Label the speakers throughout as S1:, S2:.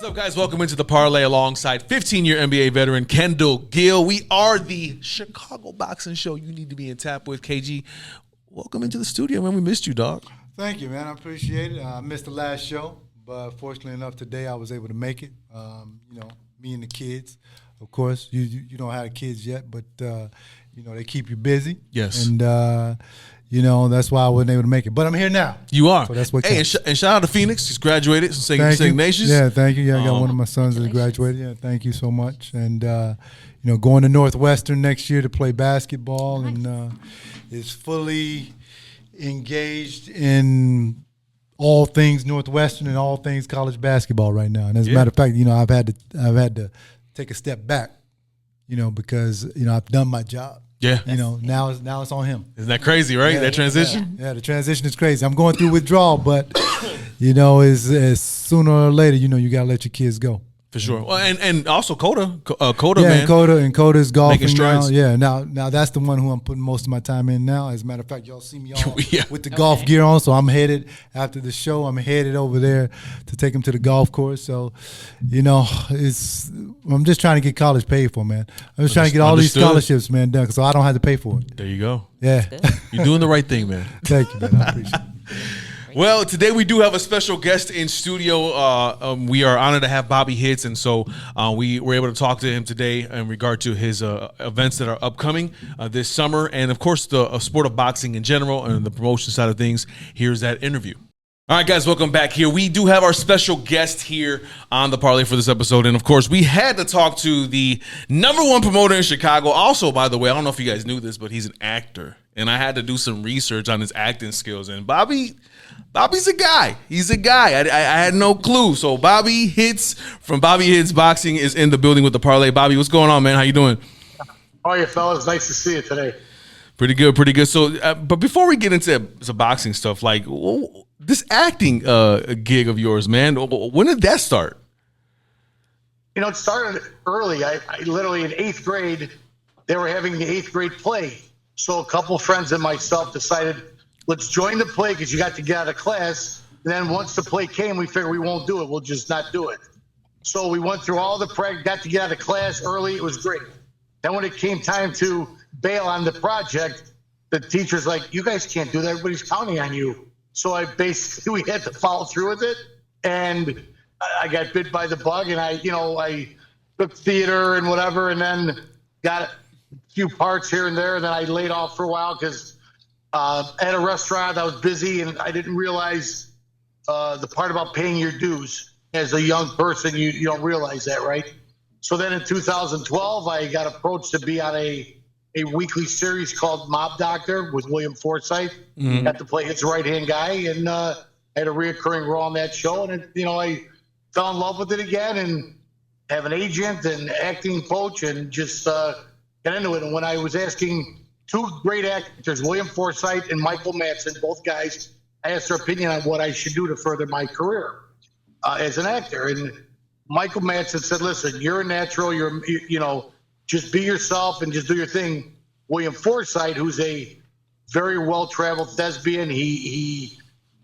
S1: What's up, guys? Welcome into the Parlay alongside 15-year NBA veteran Kendall Gill. We are the Chicago boxing show you need to be in tap with. KG, welcome into the studio, man. We missed you, dog.
S2: Thank you, man. I appreciate it. I missed the last show, but fortunately enough, today I was able to make it. Me and the kids. Of course, you don't have kids yet, but they keep you busy.
S1: Yes.
S2: And that's why I wasn't able to make it. But I'm here now.
S1: You are.
S2: So that's what
S1: counts. And shout out to Phoenix. He's graduated from St. Ignatius.
S2: Yeah, thank you. Yeah, I got one of my sons that graduated. Yeah, thank you so much. And going to Northwestern next year to play basketball, and is fully engaged in all things Northwestern and all things college basketball right now. And as a matter of fact, I've had to take a step back, because I've done my job.
S1: Yeah.
S2: Now it's on him.
S1: Isn't that crazy, right?
S2: Yeah,
S1: that transition?
S2: Yeah, the transition is crazy. I'm going through withdrawal, but is sooner or later, you gotta let your kids go.
S1: For sure. Well, and also Coda,
S2: man. And Coda's golfing
S1: making strides.
S2: now. Yeah, now that's the one who I'm putting most of my time in now. As a matter of fact, y'all see me on with the golf gear on, so I'm headed after the show. I'm headed over there to take him to the golf course. So, I'm just trying to get college paid for, man. I'm just trying to get all these scholarships, man, done, so I don't have to pay for it.
S1: There you go.
S2: Yeah,
S1: you're doing the right thing, man.
S2: Thank you, man. I appreciate it.
S1: Well, today we do have a special guest in studio. We are honored to have Bobby Hitz, and so we were able to talk to him today in regard to his events that are upcoming this summer, and of course the sport of boxing in general and the promotion side of things. Here's that interview. All right, guys, welcome back here. We do have our special guest here on the Parlay for this episode, and of course we had to talk to the #1 promoter in Chicago. Also, by the way, I don't know if you guys knew this, but he's an actor, and I had to do some research on his acting skills, and Bobby's a guy. He's a guy. I had no clue. So Bobby Hitz from Bobby Hitz Boxing is in the building with the Parlay. Bobby, what's going on, man? How you doing?
S3: How are you, fellas? Nice to see you today.
S1: Pretty good, pretty good. So, but before we get into some boxing stuff, like this acting gig of yours, man, when did that start?
S3: It started early. I literally in 8th grade, they were having the 8th grade play. So a couple friends and myself decided, let's join the play because you got to get out of class. And then once the play came, we figured we won't do it. We'll just not do it. So we went through all the practice, got to get out of class early. It was great. Then when it came time to bail on the project, the teacher's like, you guys can't do that. Everybody's counting on you. So we had to follow through with it. And I got bit by the bug, and I took theater and whatever, and then got a few parts here and there. And then I laid off for a while because at a restaurant, I was busy, and I didn't realize the part about paying your dues. As a young person, you don't realize that, right? So then in 2012, I got approached to be on a weekly series called Mob Doctor with William Forsythe. Mm-hmm. Got to play his right-hand guy, and had a reoccurring role on that show. And, I fell in love with it again and have an agent and acting coach and just got into it. And when I was asking two great actors, William Forsythe and Michael Madsen, both guys, I asked their opinion on what I should do to further my career as an actor. And Michael Madsen said, listen, you're a natural, just be yourself and just do your thing. William Forsythe, who's a very well-traveled thespian, he's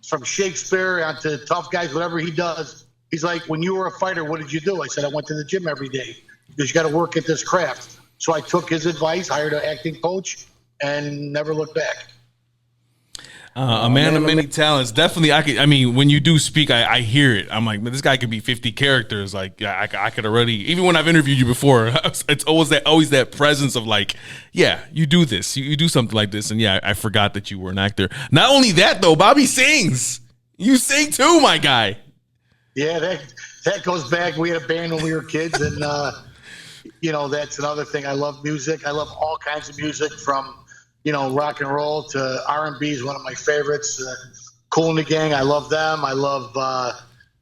S3: from Shakespeare onto Tough Guys, whatever he does. He's like, when you were a fighter, what did you do? I said, I went to the gym every day because you got to work at this craft. So I took his advice, hired an acting coach, and never looked back.
S1: A man of many talents. Definitely, when you do speak, I hear it. I'm like, man, this guy could be 50 characters. Like, I could already, even when I've interviewed you before, it's always that presence of like, yeah, you do this. You do something like this. And yeah, I forgot that you were an actor. Not only that, though, Bobby sings. You sing too, my guy.
S3: Yeah, that goes back. We had a band when we were kids. And, that's another thing. I love music. I love all kinds of music from rock and roll to R&B is one of my favorites. Kool and the Gang, I love them. I love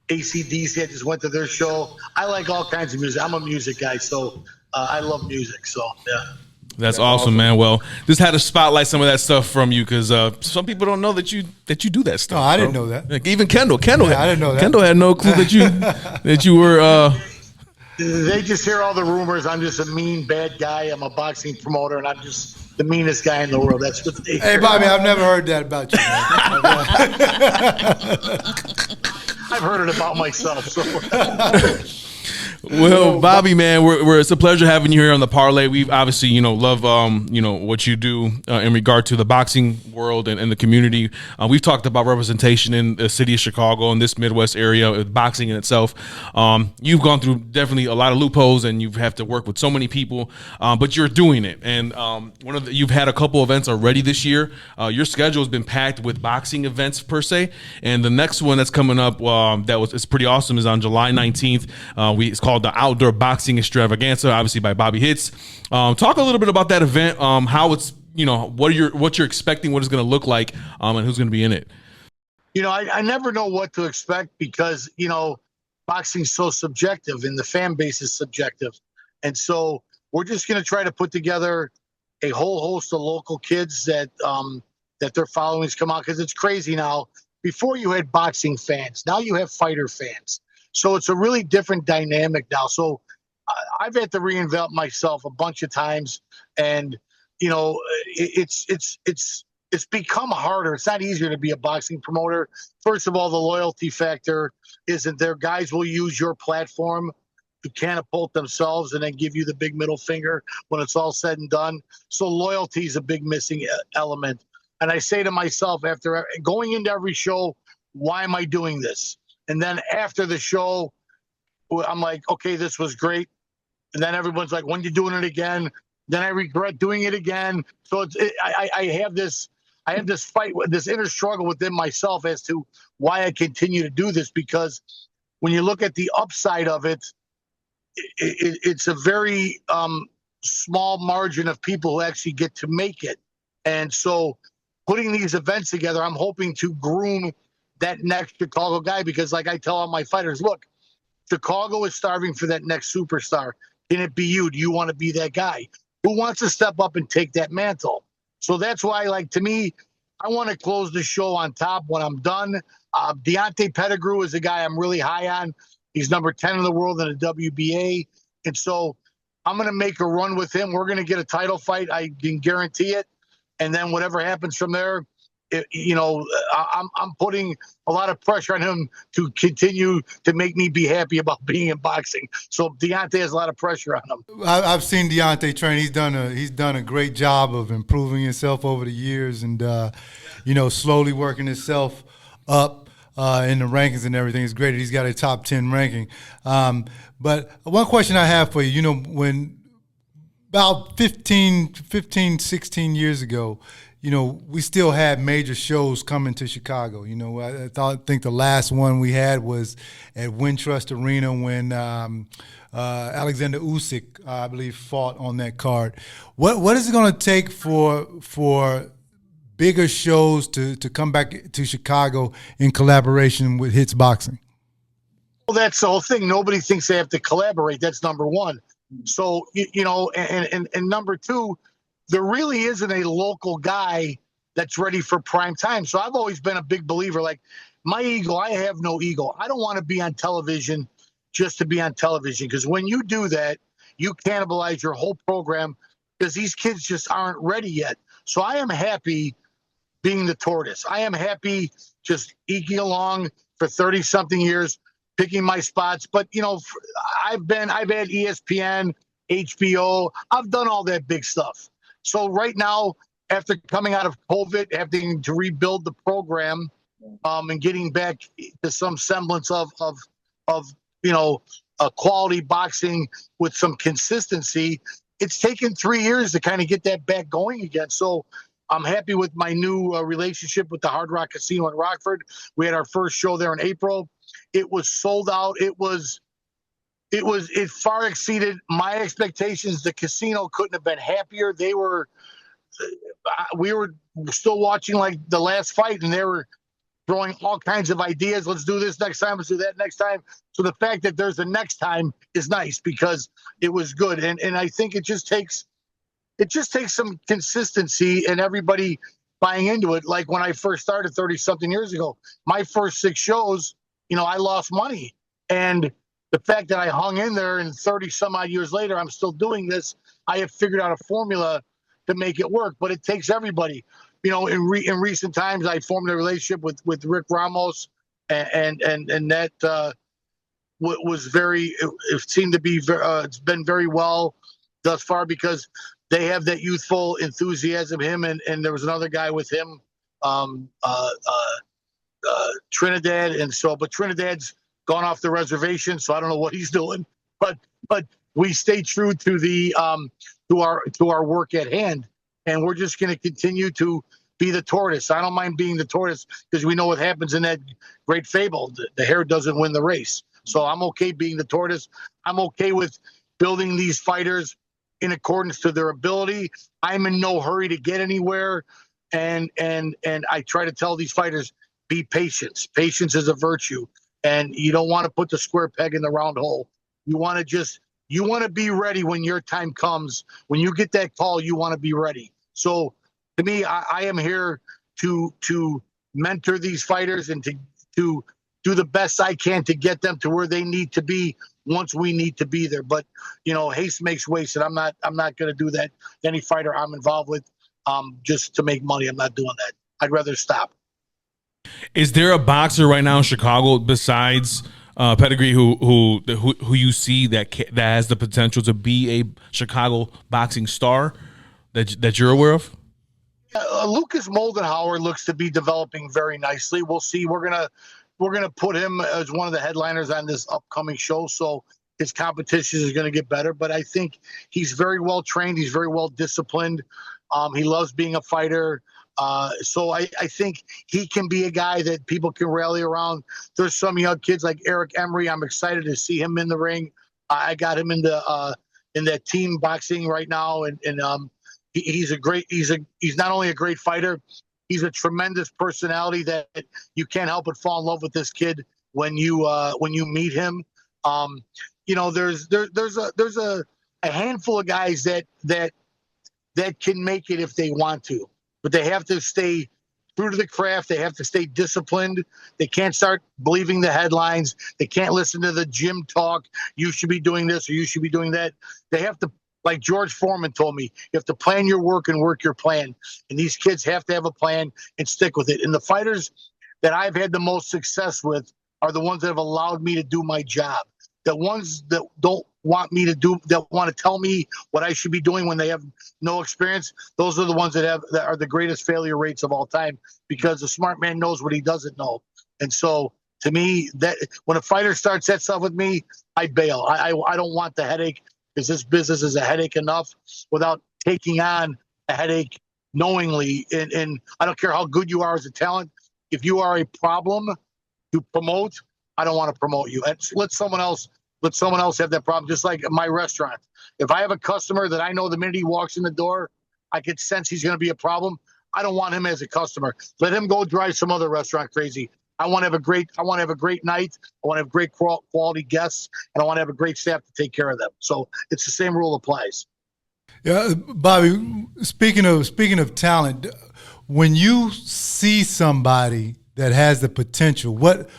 S3: AC/DC. I just went to their show. I like all kinds of music. I'm a music guy, so I love music. So, yeah.
S1: That's awesome, man. Well, just had to spotlight some of that stuff from you because some people don't know that you do that stuff.
S2: No, I didn't know that.
S1: Like even Kendall,
S2: I didn't know that.
S1: Kendall had no clue that you were.
S3: They just hear all the rumors. I'm just a mean, bad guy. I'm a boxing promoter, and I'm just the meanest guy in the world. That's what they hear.
S2: Hey, Bobby, I've never heard that about you, man.
S3: I've heard it about myself. So.
S1: Well, Bobby, man, it's a pleasure having you here on the Parlay. We obviously, love, what you do in regard to the boxing world and the community. We've talked about representation in the city of Chicago and this Midwest area with boxing in itself. You've gone through definitely a lot of loopholes, and you have to work with so many people, but you're doing it. And you've had a couple events already this year. Your schedule has been packed with boxing events per se, and the next one that's coming up it's pretty awesome is on July 19th. It's called the Outdoor Boxing Extravaganza, obviously by Bobby Hitz. Talk a little bit about that event, how it's, what you're expecting, what it's going to look like, and who's going to be in it.
S3: I never know what to expect because, boxing's so subjective and the fan base is subjective. And so we're just going to try to put together a whole host of local kids that their followings come out, because it's crazy now. Before you had boxing fans, now you have fighter fans. So it's a really different dynamic now. So I've had to reinvent myself a bunch of times, and it's become harder. It's not easier to be a boxing promoter. First of all, the loyalty factor isn't there. Guys will use your platform to catapult themselves and then give you the big middle finger when it's all said and done. So loyalty is a big missing element. And I say to myself, after going into every show, why am I doing this? And then after the show, I'm like, okay, this was great. And then everyone's like, when are you doing it again? Then I regret doing it again. So I have this fight, this inner struggle within myself as to why I continue to do this. Because when you look at the upside of it, it's a very small margin of people who actually get to make it. And so putting these events together, I'm hoping to groom that next Chicago guy, because like I tell all my fighters, look, Chicago is starving for that next superstar. Can it be you? Do you want to be that guy? Who wants to step up and take that mantle? So that's why, to me, I want to close the show on top when I'm done. Deontay Pettigrew is a guy I'm really high on. He's number 10 in the world in the WBA. And so I'm going to make a run with him. We're going to get a title fight. I can guarantee it. And then whatever happens from there, I'm putting a lot of pressure on him to continue to make me be happy about being in boxing. So Deontay has a lot of pressure on him.
S2: I've seen Deontay train. He's done a great job of improving himself over the years, and slowly working himself up in the rankings and everything. It's great that he's got a top 10 ranking. But one question I have for you, when about 15, 16 years ago, we still had major shows coming to Chicago. I think the last one we had was at Wintrust Arena when Alexander Usyk, I believe, fought on that card. What is it going to take for bigger shows to come back to Chicago in collaboration with Hitz Boxing?
S3: Well, that's the whole thing. Nobody thinks they have to collaborate. That's number one. So, and number two, there really isn't a local guy that's ready for prime time. So I've always been a big believer, like my ego, I have no ego. I don't want to be on television just to be on television, because when you do that, you cannibalize your whole program, because these kids just aren't ready yet. So I am happy being the tortoise. I am happy just eking along for 30-something years, picking my spots. But, I've had ESPN, HBO. I've done all that big stuff. So right now, after coming out of COVID, having to rebuild the program, and getting back to some semblance of a quality boxing with some consistency, it's taken 3 years to kind of get that back going again. So I'm happy with my new relationship with the Hard Rock Casino in Rockford. We had our first show there in April. It was sold out. It far exceeded my expectations. The casino couldn't have been happier. We were still watching like the last fight, and they were throwing all kinds of ideas. Let's do this next time. Let's do that next time. So the fact that there's a next time is nice, because it was good. And I think it just takes some consistency and everybody buying into it. Like when I first started 30-something years ago, my first 6 shows, I lost money. And the fact that I hung in there, and 30-some-odd years later, I'm still doing this, I have figured out a formula to make it work. But it takes everybody. In recent times, I formed a relationship with Rick Ramos, and that was very. It seemed to be. It's been very well thus far because they have that youthful enthusiasm. Him and there was another guy with him, Trinidad, but Trinidad's gone off the reservation, so I don't know what he's doing. But we stay true to the to our work at hand, and we're just going to continue to be the tortoise. I don't mind being the tortoise because we know what happens in that great fable: the hare doesn't win the race. So I'm okay being the tortoise. I'm okay with building these fighters in accordance to their ability. I'm in no hurry to get anywhere, and I try to tell these fighters, be patient. Patience is a virtue, and you don't want to put the square peg in the round hole. You want to be ready when your time comes. When you get that call, you want to be ready. So to me, I am here to mentor these fighters and to do the best I can to get them to where they need to be once we need to be there. But haste makes waste, and I'm not going to do that to any fighter I'm involved with just to make money. I'm not doing that. I'd rather stop.
S1: Is there a boxer right now in Chicago besides Pedigree who you see that has the potential to be a Chicago boxing star that you're aware of?
S3: Lucas Moldenhauer looks to be developing very nicely. We'll see. We're gonna put him as one of the headliners on this upcoming show, so his competition is going to get better. But I think he's very well trained. He's very well disciplined. He loves being a fighter. So I think he can be a guy that people can rally around. There's some young kids like Eric Emery. I'm excited to see him in the ring. I got him in that team boxing right now, and he's not only a great fighter, he's a tremendous personality that you can't help but fall in love with this kid when you meet him. There's a handful of guys that can make it if they want to. But they have to stay true to the craft. They have to stay disciplined. They can't start believing the headlines. They can't listen to the gym talk. You should be doing this or you should be doing that. They have to, like George Foreman told me, you have to plan your work and work your plan. And these kids have to have a plan and stick with it. And the fighters that I've had the most success with are the ones that have allowed me to do my job. The ones that don't want me to do, that want to tell me what I should be doing when they have no experience, those are the ones that are the greatest failure rates of all time, because a smart man knows what he doesn't know. And so to me, that when a fighter starts that stuff with me, I bail. I don't want the headache, because this business is a headache enough without taking on a headache knowingly. And I don't care how good you are as a talent. If you are a problem to promote, I don't want to promote you. And let someone else have that problem. Just like my restaurant. If I have a customer that I know the minute he walks in the door, I can sense he's going to be a problem, I don't want him as a customer. Let him go drive some other restaurant crazy. I want to have a great night. I want to have great quality guests, and I want to have a great staff to take care of them. So it's the same rule applies.
S2: Yeah, Bobby, speaking of talent, when you see somebody that has the potential, what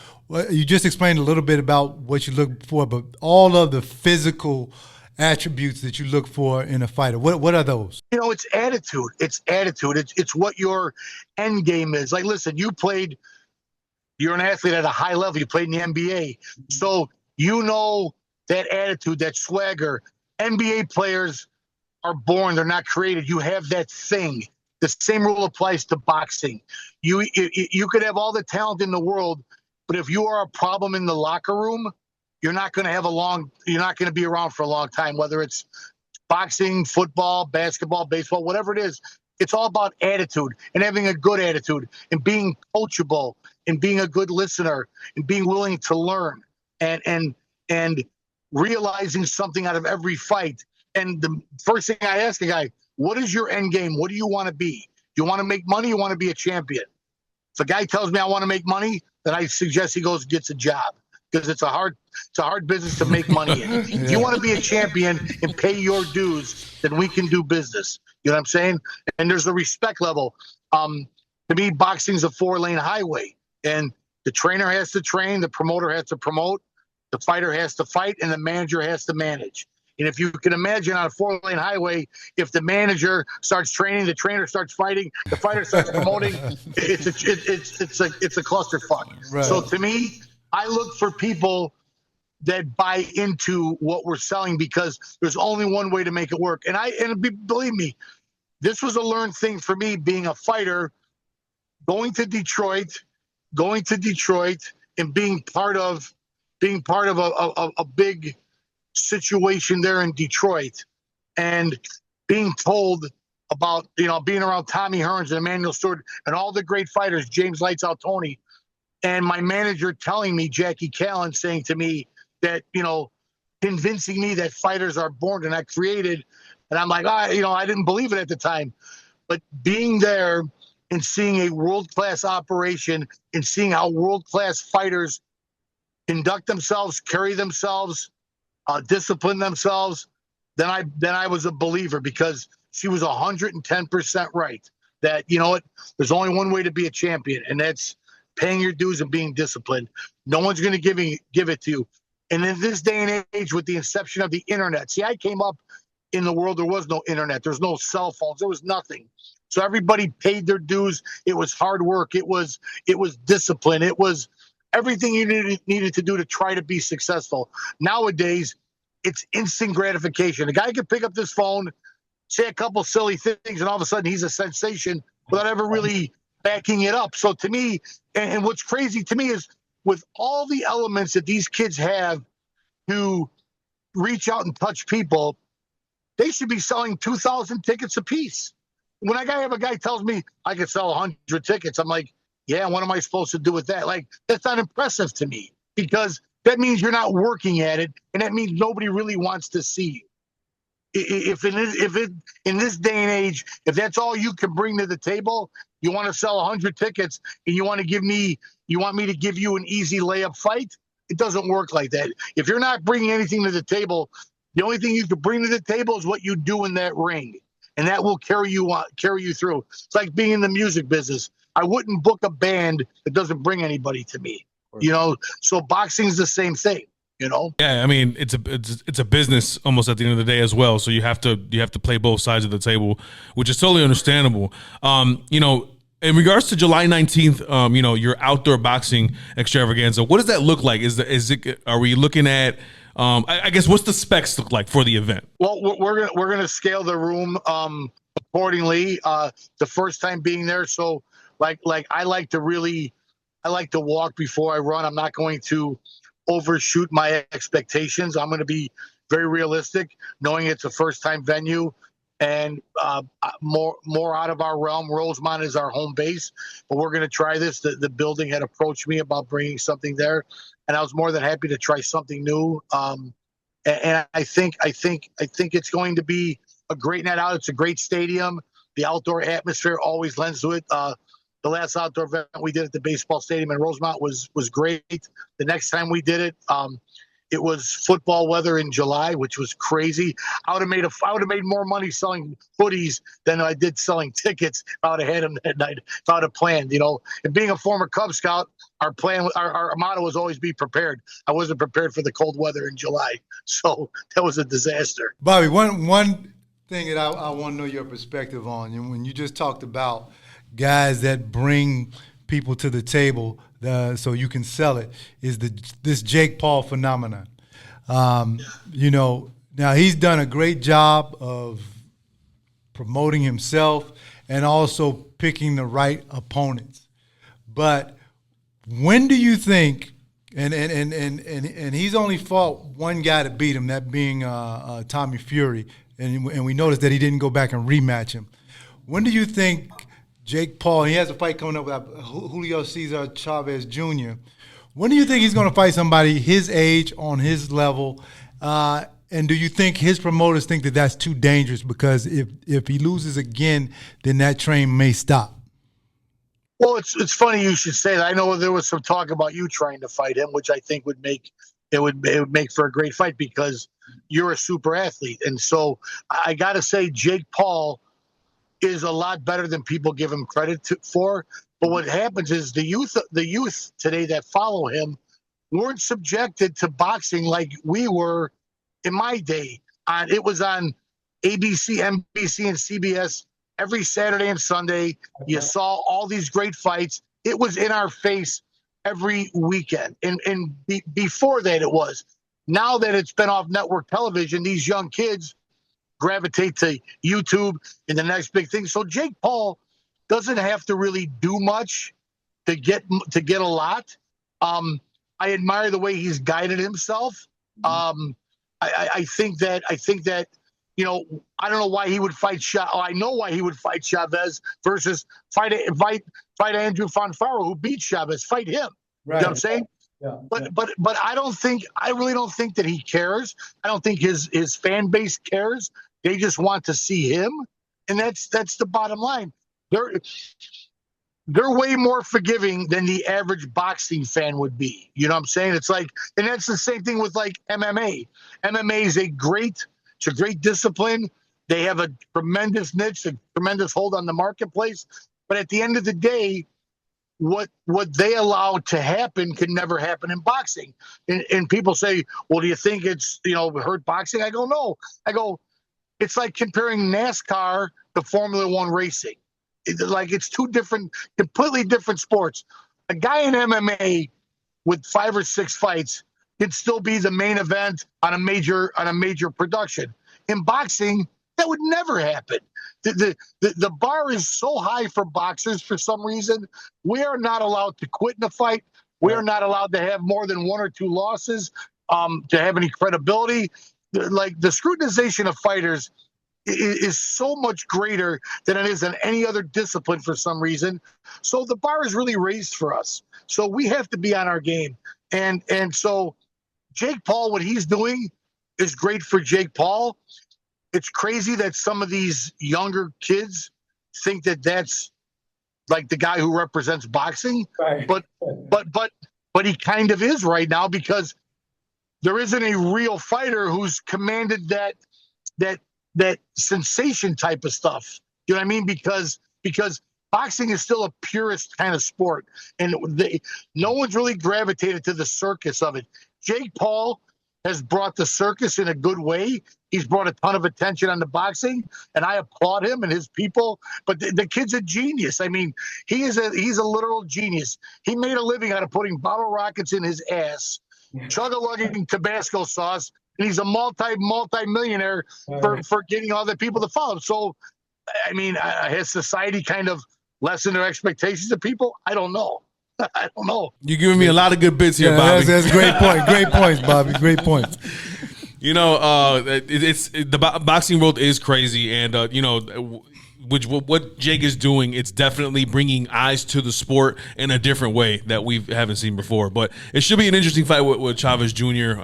S2: you just explained a little bit about what you look for, but all of the physical attributes that you look for in a fighter, what are those?
S3: It's attitude. It's what your end game is. Like, listen, you're an athlete at a high level. You played in the NBA. So that attitude, that swagger. NBA players are born. They're not created. You have that thing. The same rule applies to boxing. You could have all the talent in the world, but if you are a problem in the locker room, you're not going to be around for a long time, whether it's boxing, football, basketball, baseball, whatever it is. It's all about attitude and having a good attitude and being coachable and being a good listener and being willing to learn and realizing something out of every fight. And the first thing I ask a guy, what is your end game? What do you want to be? Do you want to make money? You want to be a champion? If a guy tells me I want to make money, then I suggest he goes and gets a job, because it's a hard business to make money in. If you want to be a champion and pay your dues, then we can do business. You know what I'm saying? And there's a respect level. To me, boxing's a 4-lane highway, and the trainer has to train, the promoter has to promote, the fighter has to fight, and the manager has to manage. And if you can imagine on a 4-lane highway, if the manager starts training, the trainer starts fighting, the fighter starts promoting, it's a clusterfuck.
S2: Right.
S3: So to me, I look for people that buy into what we're selling, because there's only one way to make it work. And believe me, this was a learned thing for me, being a fighter, going to Detroit and being part of a big situation there in Detroit, and being told about, being around Tommy Hearns and Emmanuel Stewart and all the great fighters, James Lights Out Tony, and my manager telling me, Jackie Callan, saying to me that, convincing me that fighters are born and not created. And I'm like, I didn't believe it at the time. But being there and seeing a world-class operation and seeing how world-class fighters conduct themselves, carry themselves, discipline themselves, then I was a believer, because she was 110% right. That, there's only one way to be a champion, and that's paying your dues and being disciplined. No one's going to give it to you. And in this day and age, with the inception of the internet, see, I came up in the world, there was no internet, there's no cell phones, there was nothing. So everybody paid their dues. It was hard work. It was discipline. It was everything you needed to do to try to be successful. Nowadays, it's instant gratification. A guy can pick up this phone, say a couple silly things, and all of a sudden he's a sensation without ever really backing it up. So to me, and what's crazy to me is, with all the elements that these kids have to reach out and touch people, they should be selling 2,000 tickets apiece. When I have a guy tells me I could sell 100 tickets, I'm like, yeah, what am I supposed to do with that? Like, that's not impressive to me, because that means you're not working at it, and that means nobody really wants to see you. If in this day and age, if that's all you can bring to the table, you want to sell 100 tickets, and you want me to give you an easy layup fight, it doesn't work like that. If you're not bringing anything to the table, the only thing you can bring to the table is what you do in that ring, and that will carry you through. It's like being in the music business. I wouldn't book a band that doesn't bring anybody to me. So boxing's the same thing.
S1: Yeah, I mean, it's a business almost at the end of the day as well. So you have to play both sides of the table, which is totally understandable. In regards to July 19th, your outdoor boxing extravaganza, what does that look like? Are we looking at, I guess, what's the specs look like for the event?
S3: Well, we're gonna scale the room accordingly. The first time being there, so like I like to walk before I run. I'm not going to overshoot my expectations. I'm going to be very realistic, knowing it's a first-time venue and more out of our realm. Rosemont is our home base, but we're going to try this. The building had approached me about bringing something there, and I was more than happy to try something new. And I think it's going to be a great night out. It's a great stadium. The outdoor atmosphere always lends to it. The last outdoor event we did at the baseball stadium in Rosemont was great. The next time we did it, it was football weather in July, which was crazy. I would have made more money selling hoodies than I did selling tickets if I would have had them that night, if I would have planned. And being a former Cub Scout, our motto was always be prepared. I wasn't prepared for the cold weather in July, so that was a disaster.
S2: Bobby, one thing that I want to know your perspective on, and when you just talked about guys that bring people to the table so you can sell it, is this Jake Paul phenomenon. Now he's done a great job of promoting himself and also picking the right opponents. But when do you think, and he's only fought one guy to beat him, that being Tommy Fury, and we noticed that he didn't go back and rematch him. When do you think Jake Paul, he has a fight coming up with Julio Cesar Chavez Jr. When do you think he's going to fight somebody his age, on his level? And do you think his promoters think that that's too dangerous? Because if he loses again, then that train may stop.
S3: Well, it's funny you should say that. I know there was some talk about you trying to fight him, which I think would make for a great fight, because you're a super athlete. And so I got to say, Jake Paul is a lot better than people give him credit for. But what happens is the youth today that follow him weren't subjected to boxing like we were in my day. It was on ABC, NBC, and CBS every Saturday and Sunday. You saw all these great fights. It was in our face every weekend. And before that, it was. Now that it's been off network television, these young kids gravitate to YouTube and the next big thing. So Jake Paul doesn't have to really do much to get a lot. I admire the way he's guided himself. I think that I don't know why he would fight I know why he would fight Chavez versus fight Andrew Fonfaro, who beat Chavez. Fight him.
S2: Right.
S3: You know what I'm saying?
S2: Yeah.
S3: But I really don't think that he cares. I don't think his fan base cares. They just want to see him, and that's the bottom line. They're way more forgiving than the average boxing fan would be. You know what I'm saying? It's like, and that's the same thing with like MMA. MMA is a great discipline. They have a tremendous niche, a tremendous hold on the marketplace. But at the end of the day, what they allow to happen can never happen in boxing. And people say, well, do you think it's, hurt boxing? I go, no. I go, it's like comparing NASCAR to Formula One racing. It's two completely different sports. A guy in MMA with 5 or 6 fights can still be the main event on a major production. In boxing, that would never happen. The bar is so high for boxers for some reason. We are not allowed to quit in a fight. We are not allowed to have more than 1 or 2 losses to have any credibility. Like the scrutinization of fighters is so much greater than it is in any other discipline for some reason. So the bar is really raised for us. So we have to be on our game. And so Jake Paul, what he's doing is great for Jake Paul. It's crazy that some of these younger kids think that that's like the guy who represents boxing. Right. But he kind of is right now, because there isn't a real fighter who's commanded that sensation type of stuff. You know what I mean? Because boxing is still a purist kind of sport, and no one's really gravitated to the circus of it. Jake Paul has brought the circus in a good way. He's brought a ton of attention on the boxing, and I applaud him and his people. But the kid's a genius. I mean, he's a literal genius. He made a living out of putting bottle rockets in his ass, chug-a-lugging Tabasco sauce, and he's a multi-millionaire for getting all the people to follow him. So, I mean, has society kind of lessened their expectations of people? I don't know. I don't know.
S1: You're giving me a lot of good bits here, Bobby.
S2: That's a great point. Great points, Bobby. Great points.
S1: It's the boxing world is crazy, and what Jake is doing, it's definitely bringing eyes to the sport in a different way that we haven't seen before. But it should be an interesting fight with Chavez Jr.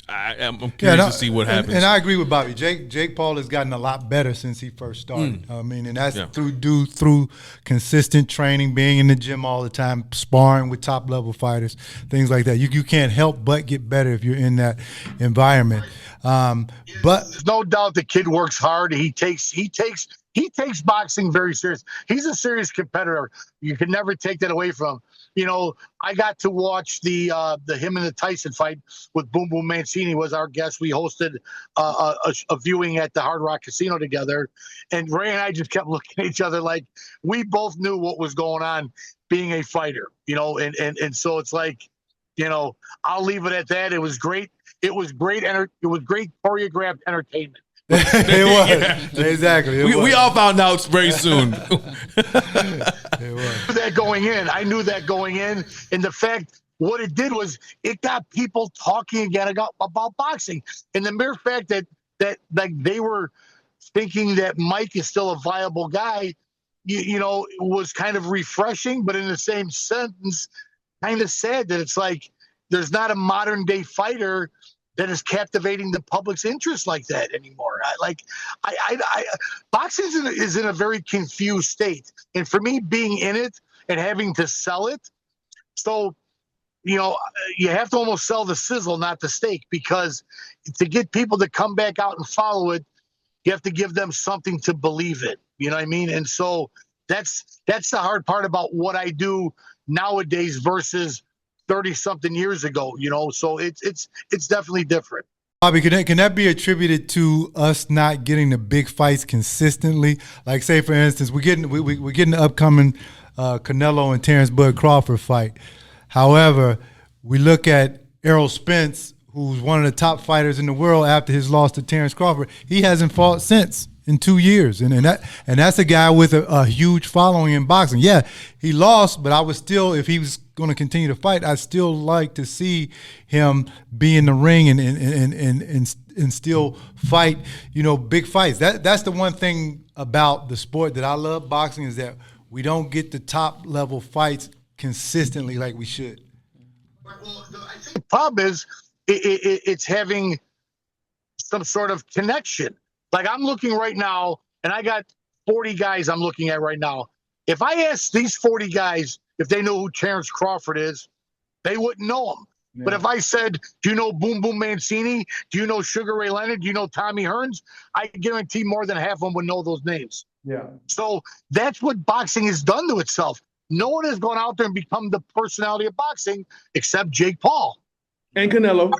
S1: I'm curious to see what happens.
S2: And I agree with Bobby. Jake Paul has gotten a lot better since he first started. I mean, and that's through consistent training, being in the gym all the time, sparring with top level fighters, things like that. You can't help but get better if you're in that environment. But
S3: there's no doubt the kid works hard. He takes boxing very serious. He's a serious competitor. You can never take that away from him. I got to watch the him and the Tyson fight with Boom Boom Mancini was our guest. We hosted a viewing at the Hard Rock Casino together, and Ray and I just kept looking at each other like we both knew what was going on being a fighter, and so it's like, I'll leave it at that. It was great. It was great choreographed entertainment.
S2: It was. Exactly.
S1: We all found out very soon.
S2: It was.
S3: I knew that going in. And the fact, what it did was it got people talking again about boxing. And the mere fact that like they were thinking that Mike is still a viable guy, was kind of refreshing, but in the same sentence, kind of sad that it's like there's not a modern day fighter that is captivating the public's interest like that anymore. Boxing is in a very confused state. And for me, being in it and having to sell it, so, you have to almost sell the sizzle, not the steak, because to get people to come back out and follow it, you have to give them something to believe in. You know what I mean? And so that's the hard part about what I do nowadays versus 30-something years ago, so it's definitely different.
S2: Bobby, can that be attributed to us not getting the big fights consistently? Like, say for instance, we're getting the upcoming Canelo and Terrence Bud Crawford fight. However, we look at Errol Spence, who's one of the top fighters in the world after his loss to Terrence Crawford. He hasn't fought since in 2 years, and that's a guy with a huge following in boxing. Yeah, he lost, but I was still, if he was going to continue to fight, I'd still like to see him be in the ring and still fight, big fights. That's the one thing about the sport that I love, boxing, is that we don't get the top level fights consistently like we should.
S3: Well, I think the problem is it's having some sort of connection. Like, I'm looking right now, and I got 40 guys I'm looking at right now. If I asked these 40 guys if they know who Terrence Crawford is, they wouldn't know him. Yeah. But if I said, do you know Boom Boom Mancini? Do you know Sugar Ray Leonard? Do you know Tommy Hearns? I guarantee more than half of them would know those names.
S2: Yeah.
S3: So that's what boxing has done to itself. No one has gone out there and become the personality of boxing except Jake Paul.
S1: And Canelo.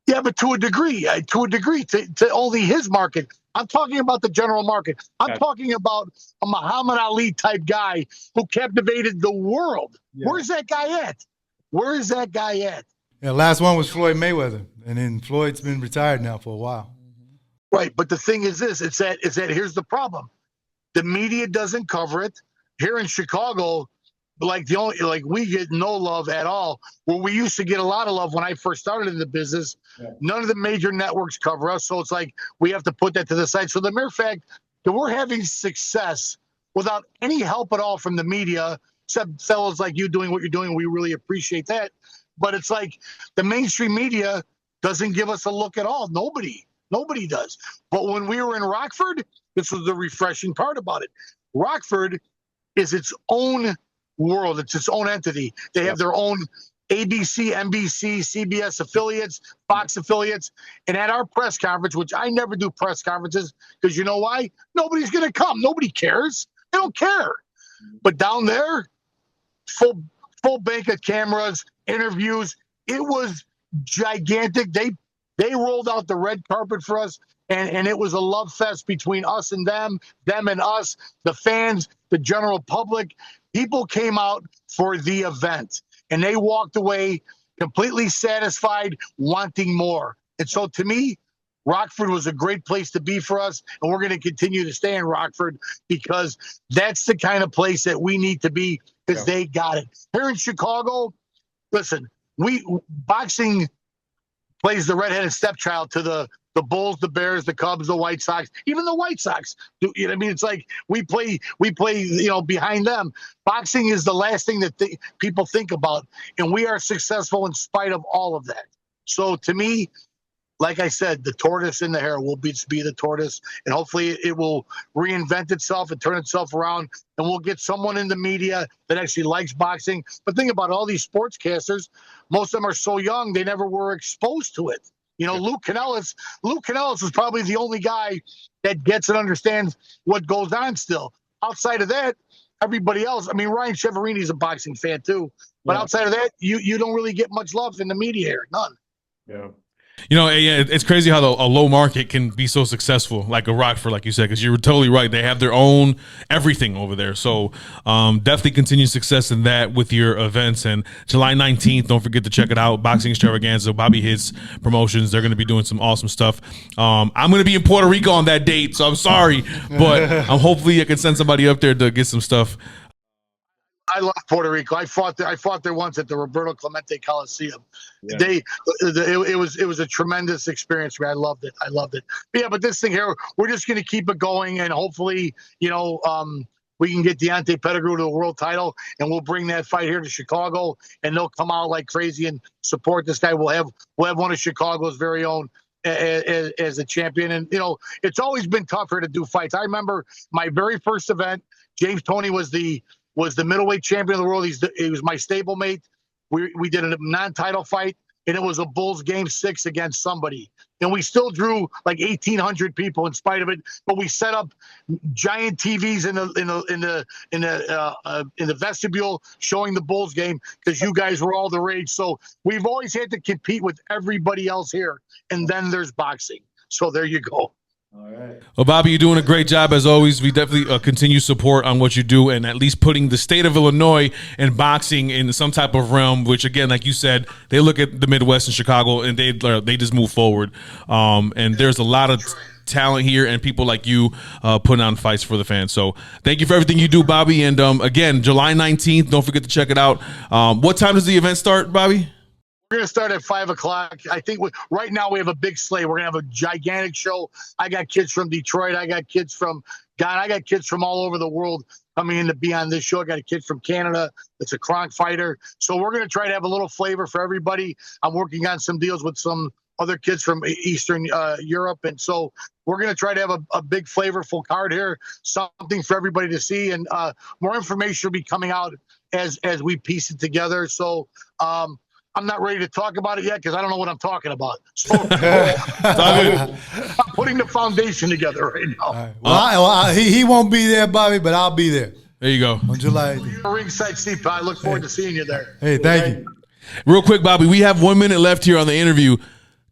S3: Yeah, but to a degree, to only his market. I'm talking about the general market. I'm talking about a Muhammad Ali type guy who captivated the world. Yeah. Where's that guy at? Where is that guy at?
S2: Yeah, last one was Floyd Mayweather, and then Floyd's been retired now for a while.
S3: Right, but the thing is this: it's that here's the problem. The media doesn't cover it. Here in Chicago, we get no love at all. Where we used to get a lot of love when I first started in the business. Yeah. None of the major networks cover us, so it's like we have to put that to the side. So the mere fact that we're having success without any help at all from the media, except fellows like you doing what you're doing, we really appreciate that. But it's like the mainstream media doesn't give us a look at all. Nobody does. But when we were in Rockford, this was the refreshing part about it. Rockford is its own world. It's its own entity. They have their own ABC, NBC, CBS affiliates, Fox affiliates. And at our press conference, which I never do press conferences, because you know why? Nobody's going to come. Nobody cares. They don't care. But down there, full bank of cameras, interviews. It was gigantic. They rolled out the red carpet for us, and it was a love fest between us and them and us, the fans, the general public. People came out for the event, and they walked away completely satisfied, wanting more. And so to me, Rockford was a great place to be for us, and we're going to continue to stay in Rockford because that's the kind of place that we need to be because they got it. Here in Chicago, listen, boxing plays the redheaded stepchild to the Bulls, the Bears, the Cubs, the White Sox, even the White Sox. You know what I mean? It's like we play, behind them. Boxing is the last thing that people think about, and we are successful in spite of all of that. So to me, like I said, the tortoise in the hare will be the tortoise, and hopefully it will reinvent itself and turn itself around, and we'll get someone in the media that actually likes boxing. But think about all these sportscasters. Most of them are so young, they never were exposed to it. Luke Canellis is probably the only guy that gets and understands what goes on still. Outside of that, everybody else, Ryan Cheverini is a boxing fan too. But outside of that, you don't really get much love in the media here. None.
S1: Yeah. It's crazy how a low market can be so successful, like a Rockford, like you said, because you're totally right. They have their own everything over there. So definitely continue success in that with your events. And July 19th, don't forget to check it out. Boxing Extravaganza, Bobby Hitz Promotions. They're going to be doing some awesome stuff. I'm going to be in Puerto Rico on that date, so I'm sorry. But hopefully I can send somebody up there to get some stuff.
S3: I love Puerto Rico. I fought there once at the Roberto Clemente Coliseum. Yeah. It was a tremendous experience. I loved it. But this thing here, we're just going to keep it going, and hopefully, we can get Deontay Pettigrew to the world title, and we'll bring that fight here to Chicago, and they'll come out like crazy and support this guy. We'll have one of Chicago's very own as a champion, and it's always been tougher to do fights. I remember my very first event. James Toney was the middleweight champion of the world. He was my stablemate. We did a non-title fight. and it was a Bulls game 6 against somebody. And we still drew like 1,800 people in spite of it. But we set up giant TVs in the vestibule showing the Bulls game because you guys were all the rage. So we've always had to compete with everybody else here. And then there's boxing. So there you go.
S1: All right. Well, Bobby, you're doing a great job as always. We definitely continue support on what you do, and at least putting the state of Illinois and boxing in some type of realm. Which, again, like you said, they look at the Midwest and Chicago, and they just move forward. And there's a lot of talent here, and people like you putting on fights for the fans. So, thank you for everything you do, Bobby. And again, July 19th. Don't forget to check it out. What time does the event start, Bobby?
S3: We're going to start at 5 o'clock. I think right now we have a big slate. We're going to have a gigantic show. I got kids from Detroit. I got kids from God. I got kids from all over the world coming in to be on this show. I got a kid from Canada that's a Kronk fighter. So we're going to try to have a little flavor for everybody. I'm working on some deals with some other kids from Eastern Europe. And so we're going to try to have a big flavorful card here, something for everybody to see. And more information will be coming out as we piece it together. So, I'm not ready to talk about it yet because I don't know what I'm talking about. So I'm putting the foundation together right now.
S2: Right. Well, he won't be there, Bobby, but I'll be there.
S1: There you go.
S2: On July.
S3: Ringside seat. I look forward to seeing you there.
S2: Hey, thank you.
S1: Real quick, Bobby, we have 1 minute left here on the interview.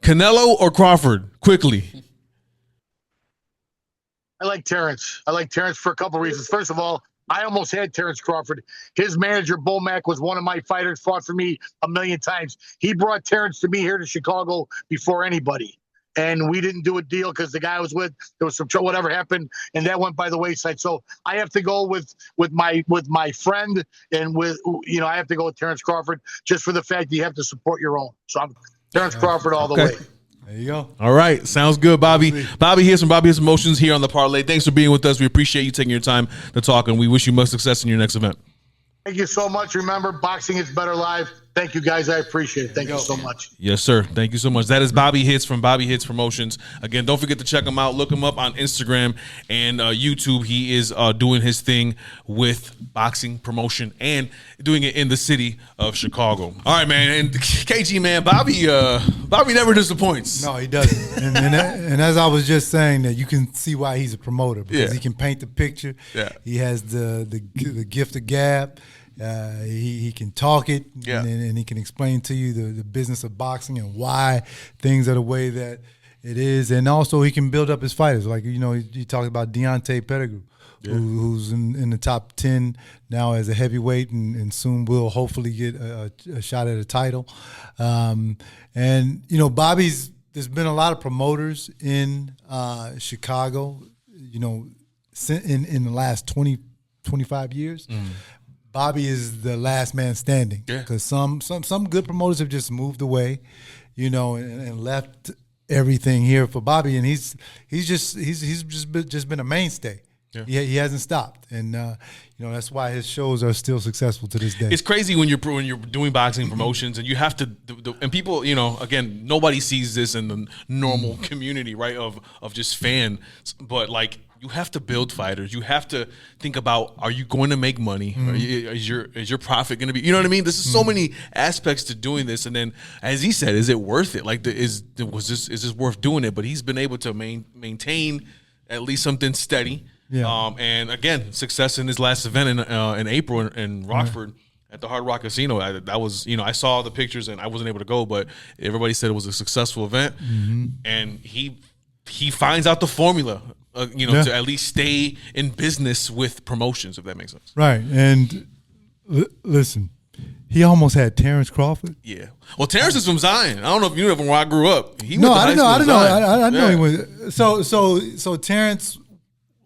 S1: Canelo or Crawford? Quickly.
S3: I like Terrence. I like Terrence for a couple reasons. First of all, I almost had Terrence Crawford. His manager, Bo Mack, was one of my fighters, fought for me a million times. He brought Terrence to me here to Chicago before anybody. And we didn't do a deal because the guy I was with, there was some trouble, whatever happened, and that went by the wayside. So I have to go with my friend, and I have to go with Terrence Crawford just for the fact that you have to support your own. So I'm Terrence Crawford all the way.
S2: There you go.
S1: All right. Sounds good, Bobby. Bobby Hitz from Bobby Hitz Emotions here on the Parlay. Thanks for being with us. We appreciate you taking your time to talk, and we wish you much success in your next event.
S3: Thank you so much. Remember, boxing is better live. Thank you, guys. I appreciate it. Thank you so much.
S1: Yes, sir. Thank you so much. That is Bobby Hitz from Bobby Hitz Promotions. Again, don't forget to check him out. Look him up on Instagram and YouTube. He is doing his thing with boxing promotion and doing it in the city of Chicago. All right, man. And KG, man, Bobby never disappoints.
S2: No, he doesn't. and as I was just saying, that you can see why he's a promoter because he can paint the picture.
S1: Yeah.
S2: He has the gift of gab. He can talk it, and he can explain to you the business of boxing and why things are the way that it is. And also he can build up his fighters. Like, he talked about Deontay Pettigrew, who's in the top 10 now as a heavyweight and soon will hopefully get a shot at a title. And, there's been a lot of promoters in Chicago, in the last 20, 25 years. Bobby is the last man standing because some good promoters have just moved away, and left everything here for Bobby, and he's just been a mainstay. Yeah. He hasn't stopped, and that's why his shows are still successful to this day.
S1: It's crazy when you're doing boxing promotions and you have to and people, again, nobody sees this in the normal community, right? Of just fans, but like. You have to build fighters. You have to think about: are you going to make money? Is your profit going to be? You know what I mean? There's so many aspects to doing this. And then, as he said, is it worth it? Like, is this worth doing it? But he's been able to maintain at least something steady. Yeah. And again, success in his last event in April in Rockford. At the Hard Rock Casino. That was, I saw the pictures and I wasn't able to go, but everybody said it was a successful event. And he finds out the formula. To at least stay in business with promotions, if that makes sense.
S2: Right. And listen, he almost had Terrence Crawford.
S1: Yeah. Well, Terrence is from Zion. I don't know if you knew from where I grew up.
S2: I didn't know. I know he was. So Terrence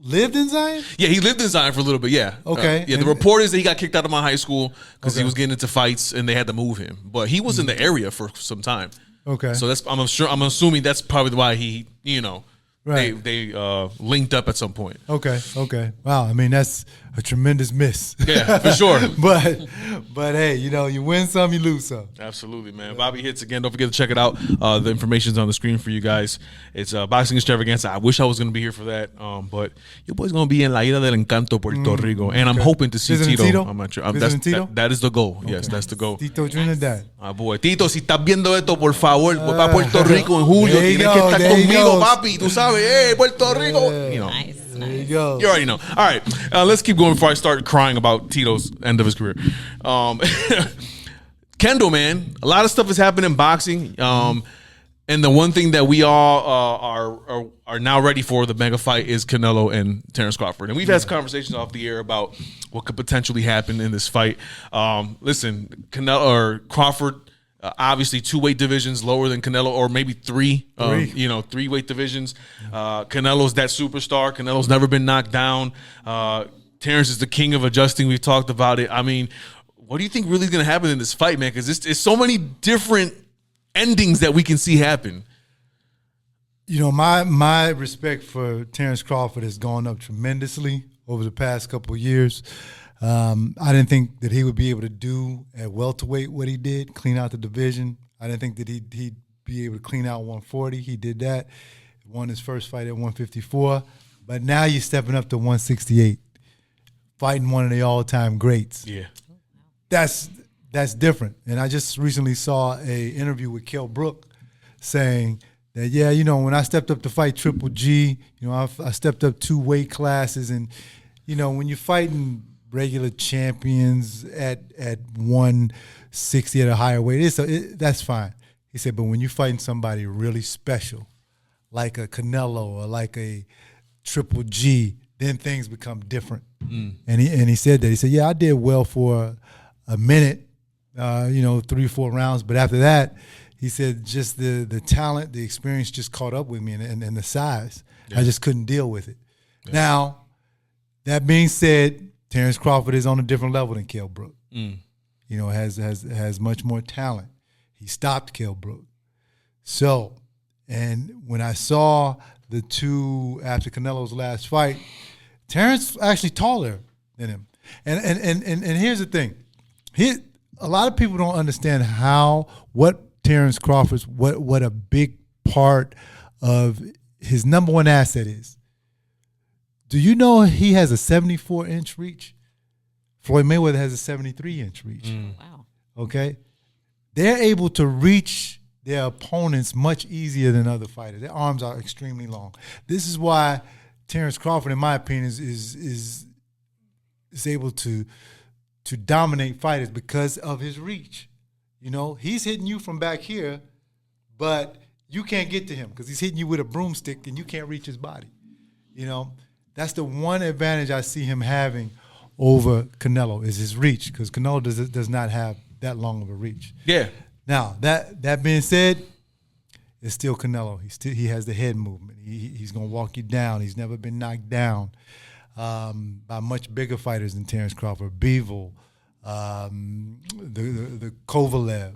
S2: lived in Zion?
S1: Yeah, he lived in Zion for a little bit, yeah.
S2: Okay.
S1: The report is that he got kicked out of my high school because he was getting into fights and they had to move him. But he was in the area for some time.
S2: Okay.
S1: So I'm assuming that's probably why he,
S2: Right.
S1: they linked up at some point.
S2: Okay. Wow. I mean, that's a tremendous miss.
S1: Yeah, for sure.
S2: but hey, you win some, you lose some.
S1: Absolutely, man. Bobby Hitz again. Don't forget to check it out. The information's on the screen for you guys. It's Boxing Extravaganza. I wish I was going to be here for that, but your boy's going to be in La Isla del Encanto, Puerto Rico, and I'm hoping to see Tito. I'm not sure. That is the goal. Okay. Yes, that's the goal.
S2: Tito Trinidad.
S1: Boy, Tito, si estás viendo esto, por favor, va a Puerto Rico en julio. Tienes que estar conmigo, papi. Tú sabes, Puerto Rico.
S2: Nice. There you go.
S1: You already know. All right, let's keep going before I start crying about Tito's end of his career. Kendall, man, a lot of stuff has happened in boxing. And the one thing that we all are now ready for, the mega fight, is Canelo and Terrence Crawford. And we've had conversations off the air about what could potentially happen in this fight. Listen, Canelo or Crawford, obviously 2 weight divisions lower than Canelo, or maybe 3. 3 weight divisions. Canelo's that superstar. Canelo's never been knocked down. Terrence is the king of adjusting. We've talked about it. I mean, what do you think really is going to happen in this fight, man? Because it's so many different endings that we can see happen.
S2: My respect for Terrence Crawford has gone up tremendously over the past couple of years. I didn't think that he would be able to do at welterweight what he did, clean out the division. I didn't think that he'd be able to clean out 140. He did that. Won his first fight at 154. But now you're stepping up to 168, fighting one of the all-time greats.
S1: Yeah.
S2: That's different. And I just recently saw a interview with Kell Brook saying that, when I stepped up to fight Triple G, I stepped up 2 weight classes. And, when you're fighting regular champions at 160 at a higher weight, that's fine. He said, but when you're fighting somebody really special, like a Canelo or like a Triple G, then things become different. And he said that. He said, I did well for a minute, 3 or 4 rounds. But after that, he said just the talent, the experience just caught up with me and the size. Yeah. I just couldn't deal with it. Yeah. Now, that being said, Terrence Crawford is on a different level than Kell Brook. Has much more talent. He stopped Kell Brook. So, and when I saw the 2 after Canelo's last fight, Terrence actually taller than him. And here's the thing. A lot of people don't understand what Terrence Crawford's, what a big part of his number one asset is. Do you know he has a 74-inch reach? Floyd Mayweather has a 73-inch reach.
S4: Wow.
S2: Okay? They're able to reach their opponents much easier than other fighters. Their arms are extremely long. This is why Terrence Crawford, in my opinion, is able to dominate fighters because of his reach. He's hitting you from back here, but you can't get to him because he's hitting you with a broomstick and you can't reach his body. That's the one advantage I see him having over Canelo is his reach, because Canelo does not have that long of a reach.
S1: Yeah.
S2: Now, that being said, it's still Canelo. He has the head movement. He's going to walk you down. He's never been knocked down by much bigger fighters than Terrence Crawford, Bivol, the Kovalev,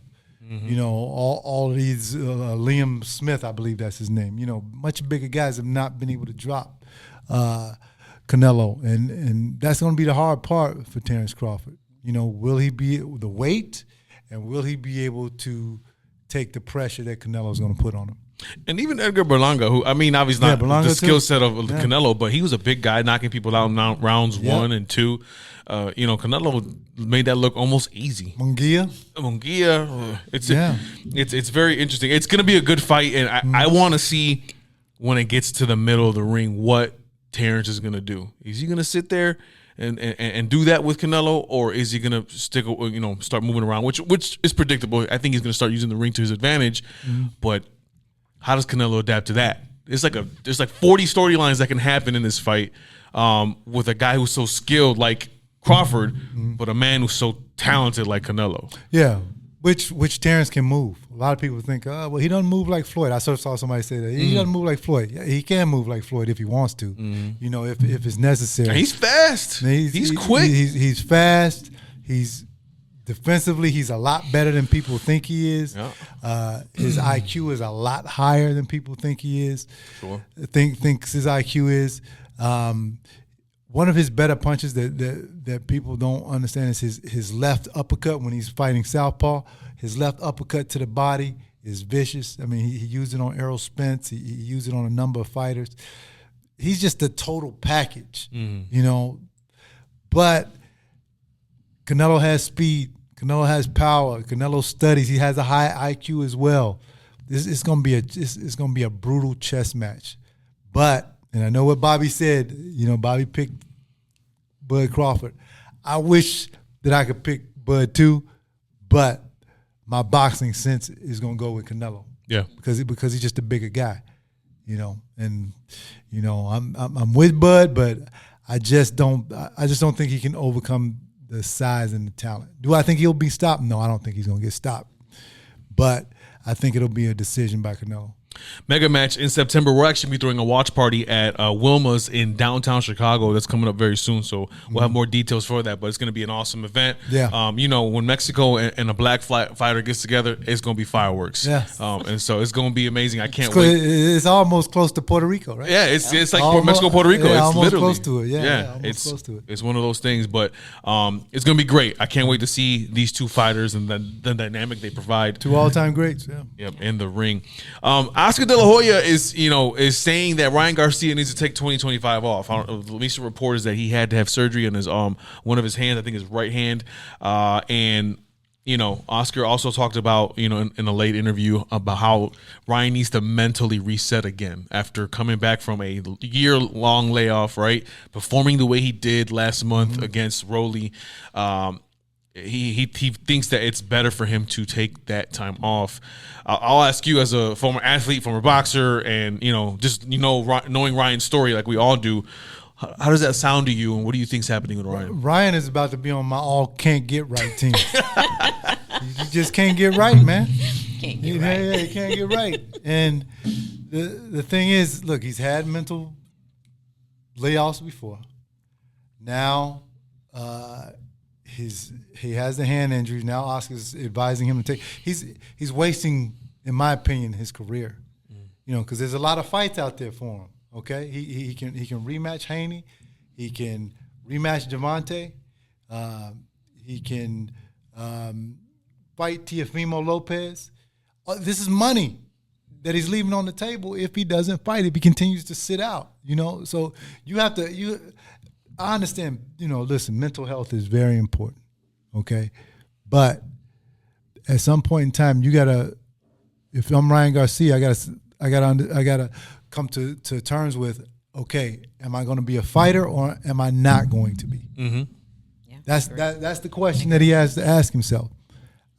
S2: all of these, Liam Smith, I believe that's his name. Much bigger guys have not been able to drop Canelo, and that's going to be the hard part for Terrence Crawford. Will he be the weight, and will he be able to take the pressure that Canelo's going to put on him?
S1: And even Edgar Berlanga, who, I mean, obviously not the skill set of Canelo, but he was a big guy knocking people out in rounds 1 and 2. Canelo made that look almost easy.
S2: Munguia.
S1: It's very interesting. It's going to be a good fight, and I want to see when it gets to the middle of the ring what Terrence is going to do. Is he going to sit there and do that with Canelo, or is he going to start moving around, which is predictable. I think he's going to start using the ring to his advantage, but how does Canelo adapt to that? There's like 40 storylines that can happen in this fight with a guy who's so skilled like Crawford, but a man who's so talented like Canelo.
S2: Yeah, which Terrence can move. A lot of people think, well, he doesn't move like Floyd. I saw somebody say that. He doesn't move like Floyd. Yeah, he can move like Floyd if he wants to, if it's necessary.
S1: And he's fast. He's quick.
S2: He's fast. He's defensively, he's a lot better than people think he is.
S1: Yeah.
S2: His IQ is a lot higher than people think he is.
S1: Sure.
S2: Thinks his IQ is. One of his better punches that people don't understand is his left uppercut when he's fighting southpaw. His left uppercut to the body is vicious. I mean, he used it on Errol Spence. He used it on a number of fighters. He's just a total package, you know. But Canelo has speed. Canelo has power. Canelo studies. He has a high IQ as well. It's gonna be a brutal chess match. But, and I know what Bobby said. You know, Bobby picked Bud Crawford. I wish that I could pick Bud too, but my boxing sense is gonna go with Canelo.
S1: Yeah,
S2: because he's just a bigger guy, you know. And you know, I'm with Bud, but I just don't think he can overcome the size and the talent. Do I think he'll be stopped? No, I don't think he's gonna get stopped. But I think it'll be a decision by Canelo.
S1: Mega match in September. We're actually be throwing a watch party at Wilma's in downtown Chicago. That's coming up very soon, so we'll have more details for that. But it's going to be an awesome event.
S2: Yeah.
S1: You know, when Mexico and a black fighter gets together, it's going to be fireworks.
S2: Yeah.
S1: And so it's going to be amazing. I can't wait.
S2: It's almost close to Puerto Rico, right?
S1: Yeah, it's like
S2: Almost,
S1: Mexico, Puerto Rico.
S2: yeah,
S1: It's
S2: almost
S1: literally
S2: close to it. Yeah, almost
S1: it's
S2: close to it.
S1: It's one of those things, but it's going to be great. I can't wait to see these two fighters and the dynamic they provide.
S2: Two all-time greats. Yeah.
S1: Yep, in the ring. Oscar De La Hoya is saying that Ryan Garcia needs to take 2025 off. The recent report is that he had to have surgery on his one of his hands, I think his right hand, and you know, Oscar also talked about, you know, in a late interview about how Ryan needs to mentally reset again after coming back from a year-long layoff, right? Performing the way he did last month against Rolly. He thinks that it's better for him to take that time off. I'll ask you, as a former athlete, former boxer, and you know, just knowing Ryan's story like we all do, how does that sound to you, and what do you think's happening with Ryan?
S2: Ryan is about to be on my all can't get right team. You just can't get right, man.
S4: Can't get right.
S2: Yeah, he can't get right. And the thing is, look, he's had mental layoffs before. Now, he has the hand injuries. Now Oscar's advising him to take. He's wasting, in my opinion, his career. You know, because there's a lot of fights out there for him. Okay, he can rematch Haney, he can rematch Javante, he can fight Teofimo Lopez. This is money that he's leaving on the table if he doesn't fight, if he continues to sit out. You know, so you have to. I understand. You know, listen, mental health is very important. Okay, but at some point in time, you gotta. If I'm Ryan Garcia, I gotta come to terms with, okay, am I going to be a fighter or am I not going to be?
S1: Mm-hmm.
S4: Yeah,
S2: that's the question that he has to ask himself.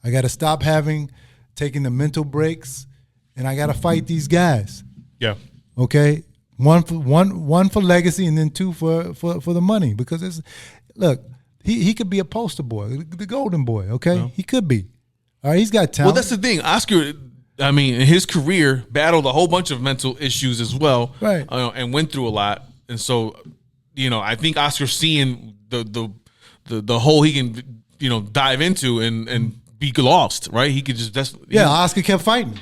S2: I got to stop taking the mental breaks, and I got to fight these guys.
S1: Yeah.
S2: Okay. One for legacy, and then two for the money. Because look, he could be a poster boy, the golden boy. Okay, yeah. He could be. All right, he's got talent.
S1: Well, that's the thing, Oscar. I mean, in his career, battled a whole bunch of mental issues as well,
S2: right?
S1: And went through a lot. And so, you know, I think Oscar's seeing the hole he can, you know, dive into and be lost, right? He could just
S2: Oscar kept fighting.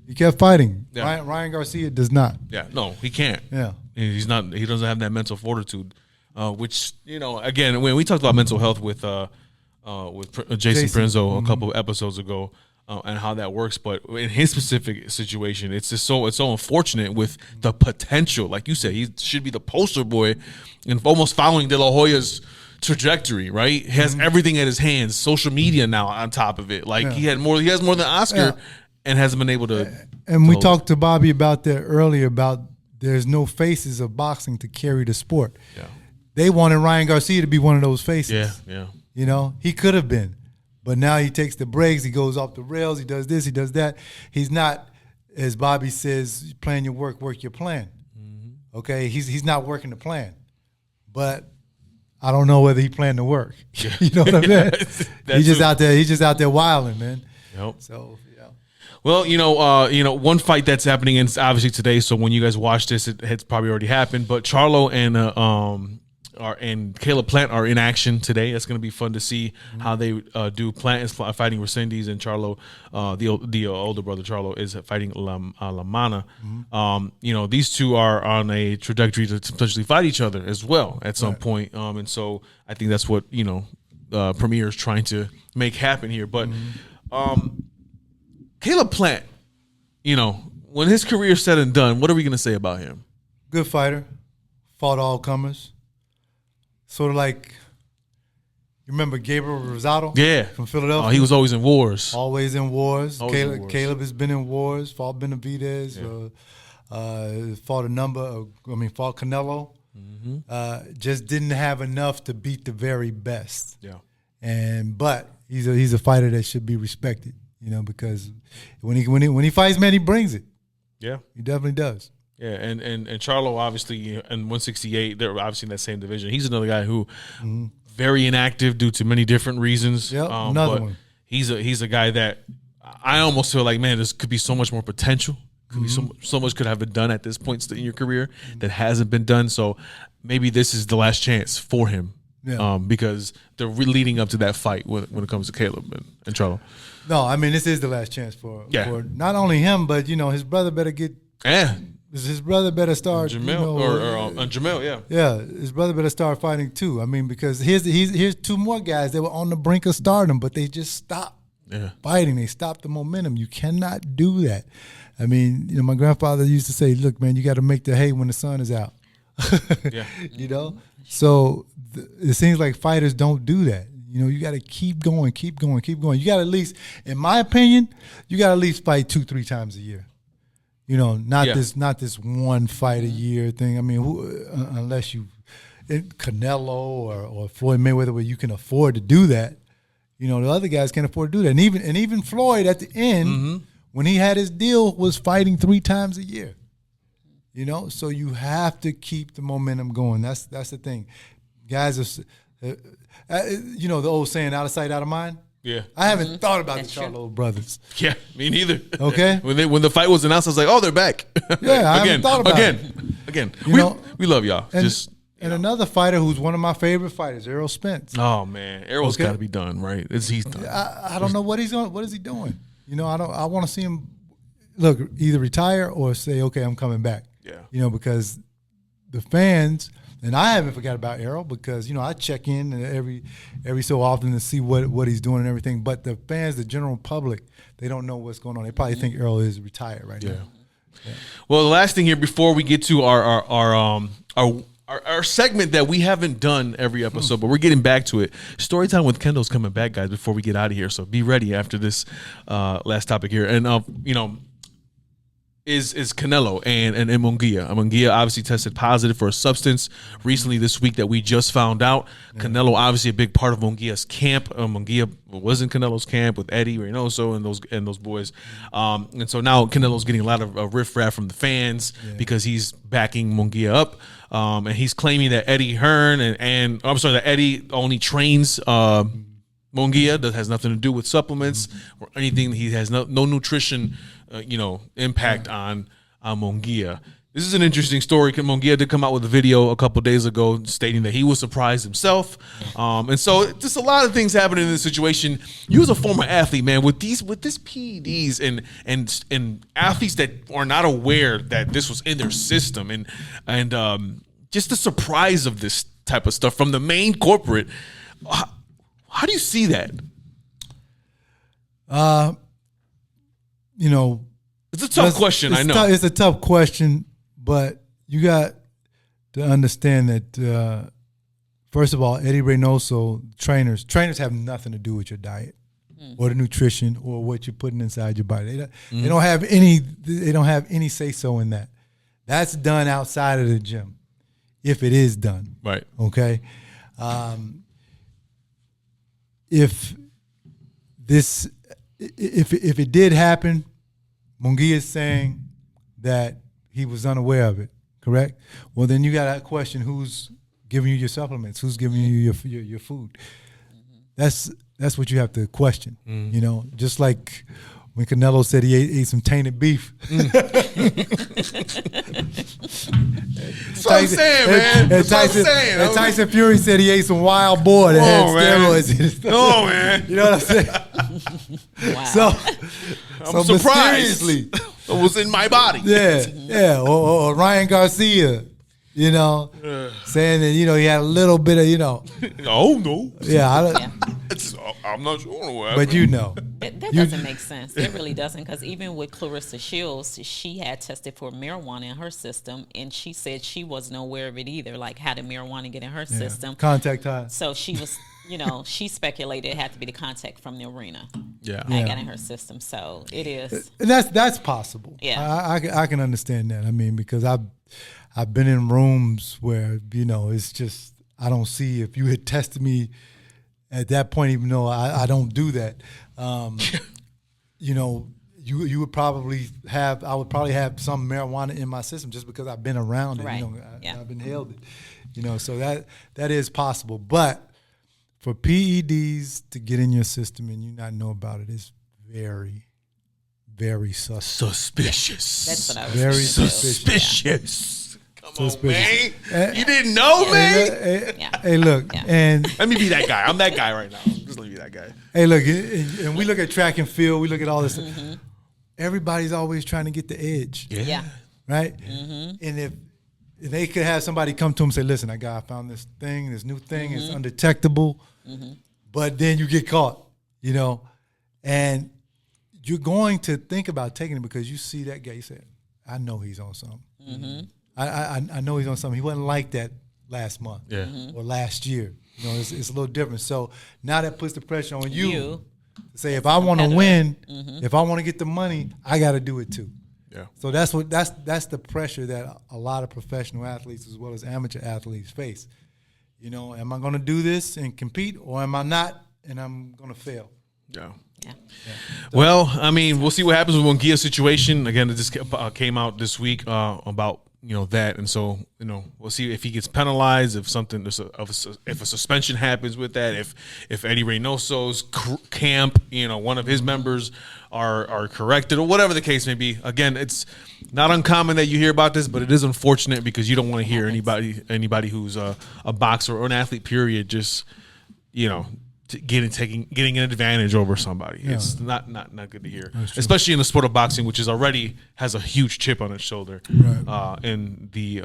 S2: He kept fighting.
S1: Yeah.
S2: Ryan Garcia does not.
S1: Yeah, no, he can't.
S2: Yeah,
S1: he's not. He doesn't have that mental fortitude, which, you know, again, when we talked about mental health with Jason Prinzo a couple of episodes ago. And how that works, but in his specific situation, it's so unfortunate with the potential. Like you said, he should be the poster boy, and almost following De La Hoya's trajectory. Right, he has everything at his hands. Social media now on top of it. Like he has more than Oscar, and hasn't been able to.
S2: And we talked to Bobby about that earlier. About there's no faces of boxing to carry the sport.
S1: Yeah,
S2: they wanted Ryan Garcia to be one of those faces.
S1: Yeah.
S2: You know, he could have been. But now he takes the breaks, he goes off the rails, he does this, he does that. He's not, as Bobby says, plan your work your plan. Mm-hmm. Okay, he's not working the plan. But I don't know whether he planned to work.
S1: Yeah.
S2: You know what I mean? He's just out there wilding, man.
S1: Yep.
S2: So yeah.
S1: Well, you know, one fight that's happening, and it's obviously today. So when you guys watch this, it's probably already happened. But Charlo and and Caleb Plant are in action today. That's going to be fun to see how they do. Plant is fighting Resendiz, and Charlo, the older brother Charlo, is fighting Lamana. These two are on a trajectory to potentially fight each other as well at some point. And so I think that's what Premier is trying to make happen here. But Caleb Plant, when his career is said and done, what are we going to say about him?
S2: Good fighter, fought all comers. Sort of like, you remember Gabriel Rosado? From Philadelphia?
S1: Oh, he was always in wars.
S2: Always in wars.
S1: Caleb
S2: has been in wars, fought Benavidez, fought fought Canelo. Just didn't have enough to beat the very best. But he's a fighter that should be respected, because when he fights, man, he brings it.
S1: Yeah.
S2: He definitely does.
S1: Yeah, and Charlo, obviously, in 168, they're obviously in that same division. He's another guy who very inactive due to many different reasons.
S2: Yep, another one.
S1: He's a guy that I almost feel like, man, this could be so much more potential. Could be so much could have been done at this point in your career that hasn't been done. So maybe this is the last chance for him.
S2: Yeah.
S1: Because they're leading up to that fight when it comes to Caleb and Charlo.
S2: No, I mean, this is the last chance for not only him, but, his brother better get – his brother better start
S1: Jamel,
S2: yeah. His brother better start fighting too. I mean, because here's two more guys that were on the brink of stardom, but they just stopped fighting. They stopped the momentum. You cannot do that. I mean, my grandfather used to say, "Look, man, you got to make the hay when the sun is out." So it seems like fighters don't do that. You got to keep going. You got to at least, in my opinion, you got to at least fight 2-3 times a year. Not this one fight a year thing. I mean, unless you Canelo or Floyd Mayweather, where you can afford to do that. The other guys can't afford to do that. And even Floyd at the end, when he had his deal, was fighting 3 times a year. So you have to keep the momentum going. That's the thing. Guys are, the old saying, out of sight, out of mind.
S1: Yeah,
S2: I haven't thought about the Charlo brothers.
S1: Yeah, me neither.
S2: Okay,
S1: when the fight was announced, I was like, "Oh, they're back."
S2: Yeah, I haven't thought about it.
S1: Again. We love y'all.
S2: And another fighter who's one of my favorite fighters, Errol Spence.
S1: Oh man, Errol's got to be done, right? He's done.
S2: I don't know what he's on. What is he doing? I want to see him either retire or say, "Okay, I'm coming back." Yeah. Because the fans. And I haven't forgot about Errol because, I check in every so often to see what he's doing and everything. But the fans, the general public, they don't know what's going on. They probably think Errol is retired right now. Yeah.
S1: Well, the last thing here before we get to our segment that we haven't done every episode, but we're getting back to it. Storytime with Kendall's coming back, guys, before we get out of here. So be ready after this last topic here. And, is Canelo and Munguia. Munguia obviously tested positive for a substance recently this week that we just found out. Canelo obviously a big part of Munguia's camp. Munguia was in Canelo's camp with Eddie Reynoso and those boys. And so now Canelo's getting a lot of riffraff from the fans because he's backing Munguia up. And he's claiming that Eddie Hearn that Eddie only trains Munguia. That has nothing to do with supplements or anything. He has no nutrition impact on Munguia. This is an interesting story. Munguia did come out with a video a couple days ago stating that he was surprised himself. And so just a lot of things happening in this situation. You as a former athlete, man, with this PEDs and athletes that are not aware that this was in their system and just the surprise of this type of stuff from the main corporate. How do you see that? It's a tough question. I know
S2: it's a tough question, but you got to understand that first of all, Eddie Reynoso trainers have nothing to do with your diet or the nutrition or what you're putting inside your body. They don't have any say so in that. That's done outside of the gym, if it is done.
S1: Right.
S2: Okay. If it did happen, Munguia is saying that he was unaware of it, correct? Well, then you got to question who's giving you your supplements, who's giving you your food. That's what you have to question. Just like when Canelo said he ate some tainted beef.
S1: That's what I'm saying, man. That's what I'm saying.
S2: And Tyson Fury said he ate some wild boar that had steroids in it.
S1: No, man.
S2: You know what I'm saying?
S4: Wow.
S2: So
S1: I'm surprised.
S2: mysteriously,
S1: It was in my body.
S2: yeah. Or Ryan Garcia, saying that, he had a little bit of,
S1: Oh, no.
S2: Yeah.
S1: I'm not sure.
S2: But
S4: That doesn't make sense. It really doesn't, because even with Clarissa Shields, she had tested for marijuana in her system, and she said she wasn't aware of it either, like how did marijuana get in her system.
S2: Contact high.
S4: So she was, she speculated it had to be the contact from the arena.
S1: Yeah.
S4: That got in her system. So it is.
S2: And that's possible.
S4: Yeah.
S2: I can understand that. I mean, because I've been in rooms where, it's just, I don't see if you had tested me at that point, even though I don't do that, you would probably I would probably have some marijuana in my system just because I've been around it.
S4: Right.
S2: I've inhaled it. So that is possible. But for PEDs to get in your system and you not know about it is very, very
S1: suspicious.
S4: That's what I was
S2: Very
S1: suspicious. Come on, man. You didn't know, man?
S2: Hey, look, and
S1: let me be that guy. I'm that guy right now. Just let me be that guy.
S2: Hey, look, and we look at track and field. We look at all this. Everybody's always trying to get the edge.
S4: Yeah.
S2: Right? And if they could have somebody come to them and say, listen, I found this thing, this new thing, it's undetectable, but then you get caught, and you're going to think about taking it because you see that guy, you say, I know he's on something. I know he's on something. He wasn't like that last month or last year. It's a little different. So now that puts the pressure on you to say, if I want to win, if I want to get the money, I got to do it too. Yeah. So that's the pressure that a lot of professional athletes as well as amateur athletes face. Am I going to do this and compete, or am I not, and I'm going to fail?
S1: Yeah. Well, I mean, we'll see what happens with Munguia's situation. Again, it just came out this week about that, and so we'll see if he gets penalized, if a suspension happens with that, if Eddie Reynoso's camp, one of his members are corrected, or whatever the case may be. Again, it's not uncommon that you hear about this, but it is unfortunate because you don't want to hear anybody who's a boxer or an athlete, period, just getting an advantage over somebody. Yeah. It's not good to hear, especially in the sport of boxing, which already has a huge chip on its shoulder, in the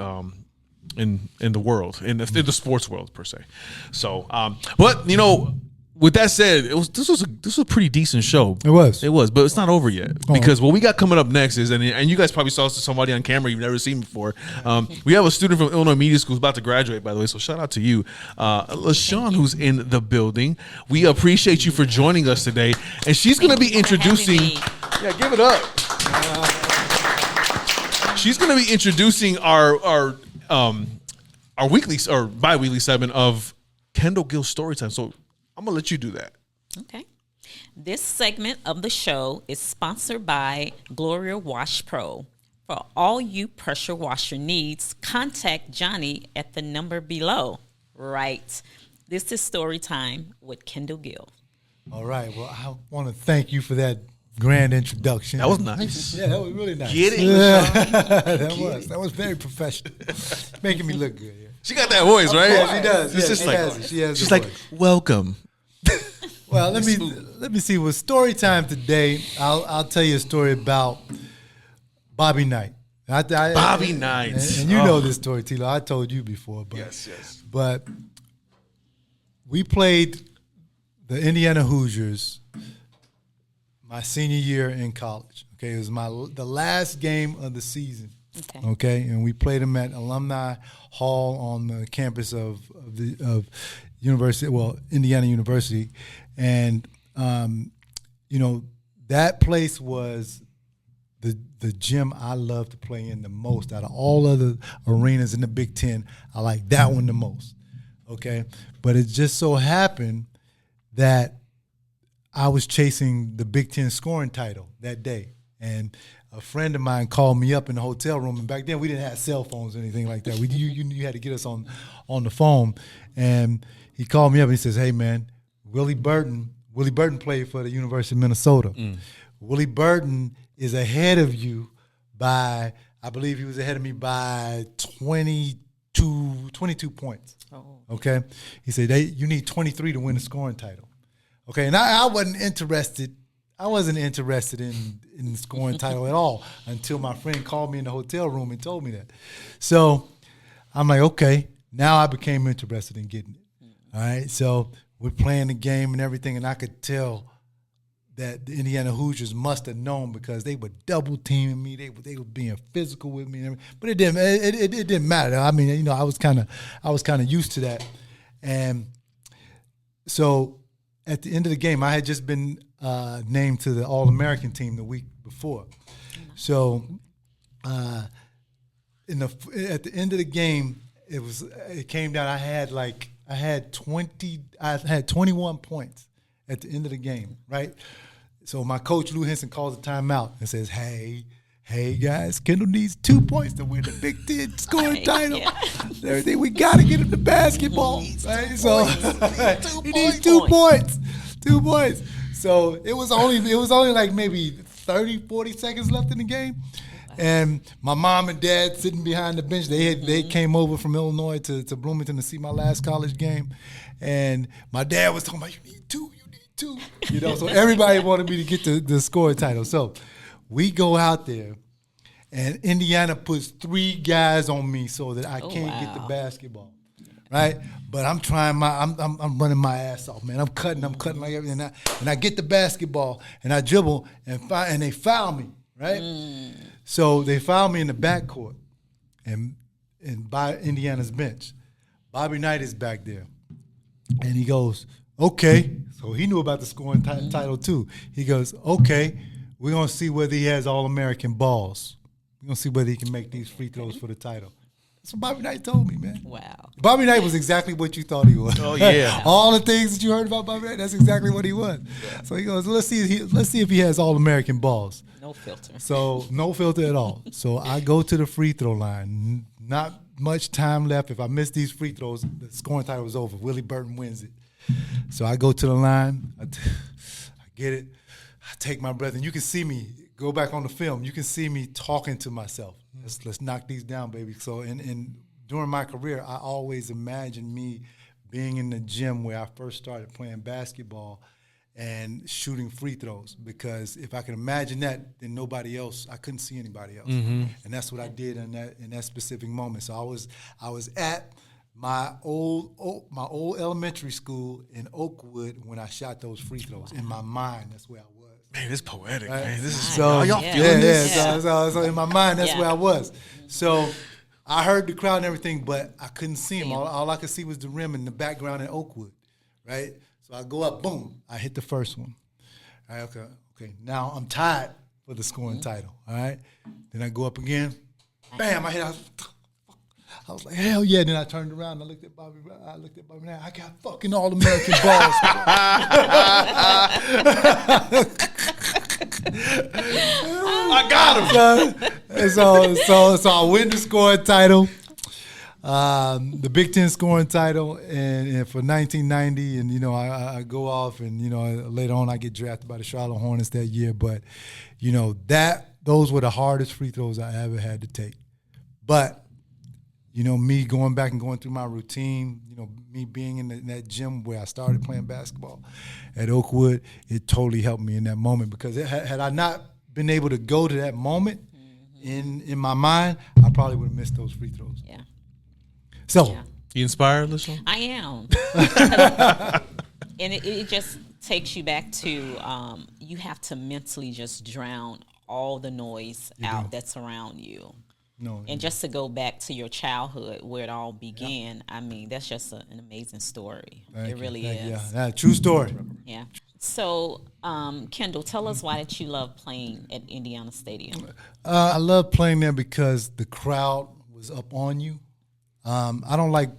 S1: world, in the sports world per se. So, but with that said, this was a pretty decent show. It was, but it's not over yet, because what we got coming up next is, and you guys probably saw somebody on camera you've never seen before. We have a student from Illinois Media School who's about to graduate, by the way, so shout out to you, LaShawn, who's in the building. We appreciate you for joining us today, and she's going to be introducing. Yeah, give it up. She's going to be introducing our weekly or bi-weekly segment of Kendall Gill Storytime. So I'm going to let you do that.
S4: Okay. This segment of the show is sponsored by Gloria Wash Pro. For all you pressure washer needs, contact Johnny at the number below. Right. This is Story Time with Kendall Gill.
S2: All right. Well, I want to thank you for that grand introduction.
S1: That was nice.
S2: Yeah, that was really nice.
S1: Get it?
S2: That was very professional. Making me look good. Yeah.
S1: She got that voice, right?
S2: Yeah, she does.
S1: It's just like she's like, welcome.
S2: Well, let me see. With story time today, I'll tell you a story about Bobby Knight.
S1: Bobby Knight,
S2: and you know this story, Tilo. I told you before, but
S1: yes.
S2: But we played the Indiana Hoosiers my senior year in college. Okay, it was the last game of the season. Okay, and we played them at Alumni Hall on the campus of University, Indiana University, and that place was the gym I love to play in the most out of all other arenas in the Big Ten. I like that one the most. Okay, but it just so happened that I was chasing the Big Ten scoring title that day, and a friend of mine called me up in the hotel room, and back then we didn't have cell phones or anything like that. You had to get us on the phone, and he called me up and he says, "Hey man, Willie Burton played for the University of Minnesota. Willie Burton is ahead of you by, I believe he was ahead of me by 22 points.
S4: Oh.
S2: Okay? He said, you need 23 to win the scoring title. Okay, and I wasn't interested. I wasn't interested in the scoring title at all until my friend called me in the hotel room and told me that. So I'm like, okay, now I became interested in getting it. All right, so we're playing the game and everything, and I could tell that the Indiana Hoosiers must have known because they were double teaming me. They were being physical with me, and everything. But it didn't matter. I mean, you know, I was kind of used to that, and so at the end of the game, I had just been named to the All-American team the week before. So at the end of the game, it came down. I had 21 points at the end of the game, right? So my coach, Lou Henson, calls a timeout and says, hey guys, Kendall needs 2 points to win the Big Ten scoring title.
S4: Yeah.
S2: Everything, we got to get him the basketball. Right? So he needs 2 points. 2 points. So it was only like maybe 30, 40 seconds left in the game. And my mom and dad sitting behind the bench, they came over from Illinois to Bloomington to see my last college game. And my dad was talking about, you need two. You know, so everybody wanted me to get the scoring title. So we go out there, and Indiana puts 3 guys on me so that I can't get the basketball, right? But I'm trying I'm running my ass off, man. I'm cutting like everything, and I get the basketball, and I dribble, and they foul me, right? So they foul me in the backcourt, and by Indiana's bench. Bobby Knight is back there, and he goes, okay. So he knew about the scoring title too. He goes, okay, we're going to see whether he has All-American balls. We're going to see whether he can make these free throws for the title. That's what Bobby Knight told me, man.
S4: Wow.
S2: Bobby Knight was exactly what you thought he was.
S1: Oh, yeah.
S2: All the things that you heard about Bobby Knight, that's exactly what he was. Yeah. So he goes, let's see if he has All-American balls.
S4: No filter.
S2: So no filter at all. So I go to the free throw line. Not much time left. If I miss these free throws, the scoring title is over. Willie Burton wins it. So I go to the line. I get it. I take my breath, and you can see me go back on the film. You can see me talking to myself. Let's knock these down, baby. So and during my career, I always imagined me being in the gym where I first started playing basketball and shooting free throws, because if I could imagine that, then nobody else, I couldn't see anybody else. And that's what I did in that specific moment. So I was at my old elementary school in Oakwood when I shot those free throws. In my mind, that's where I was.
S1: Man, this is poetic, man. This is
S2: So
S1: y'all feeling this?
S2: So in my mind, that's where I was. So I heard the crowd and everything, but I couldn't see him. All I could see was the rim in the background in Oakwood, right? So I go up, boom, I hit the first one. All right, okay. Now I'm tied for the scoring title, all right? Then I go up again, bam, I hit. I was like, hell yeah. Then I turned around and I looked at Bobby. Now I got fucking All-American balls.
S1: I got him.
S2: So I win the scoring title, the Big Ten scoring title, and for 1990. And, you know, I go off, and, you know, later on I get drafted by the Charlotte Hornets that year. But, you know, those were the hardest free throws I ever had to take. But, you know, me going back and going through my routine, you know, me being in that gym where I started playing basketball at Oakwood, it totally helped me in that moment, because had I not been able to go to that moment in my mind, I probably would have missed those free throws.
S4: Yeah.
S2: So.
S1: You inspired, LaShawn?
S4: I am. And it just takes you back to you have to mentally just drown all the noise out that's around you.
S2: No,
S4: and just to go back to your childhood where it all began, I mean, that's just an amazing story. It really is.
S2: Yeah, true story.
S4: Yeah. So, Kendall, tell us why did you love playing at Indiana Stadium?
S2: I love playing there because the crowd was up on you. I don't like,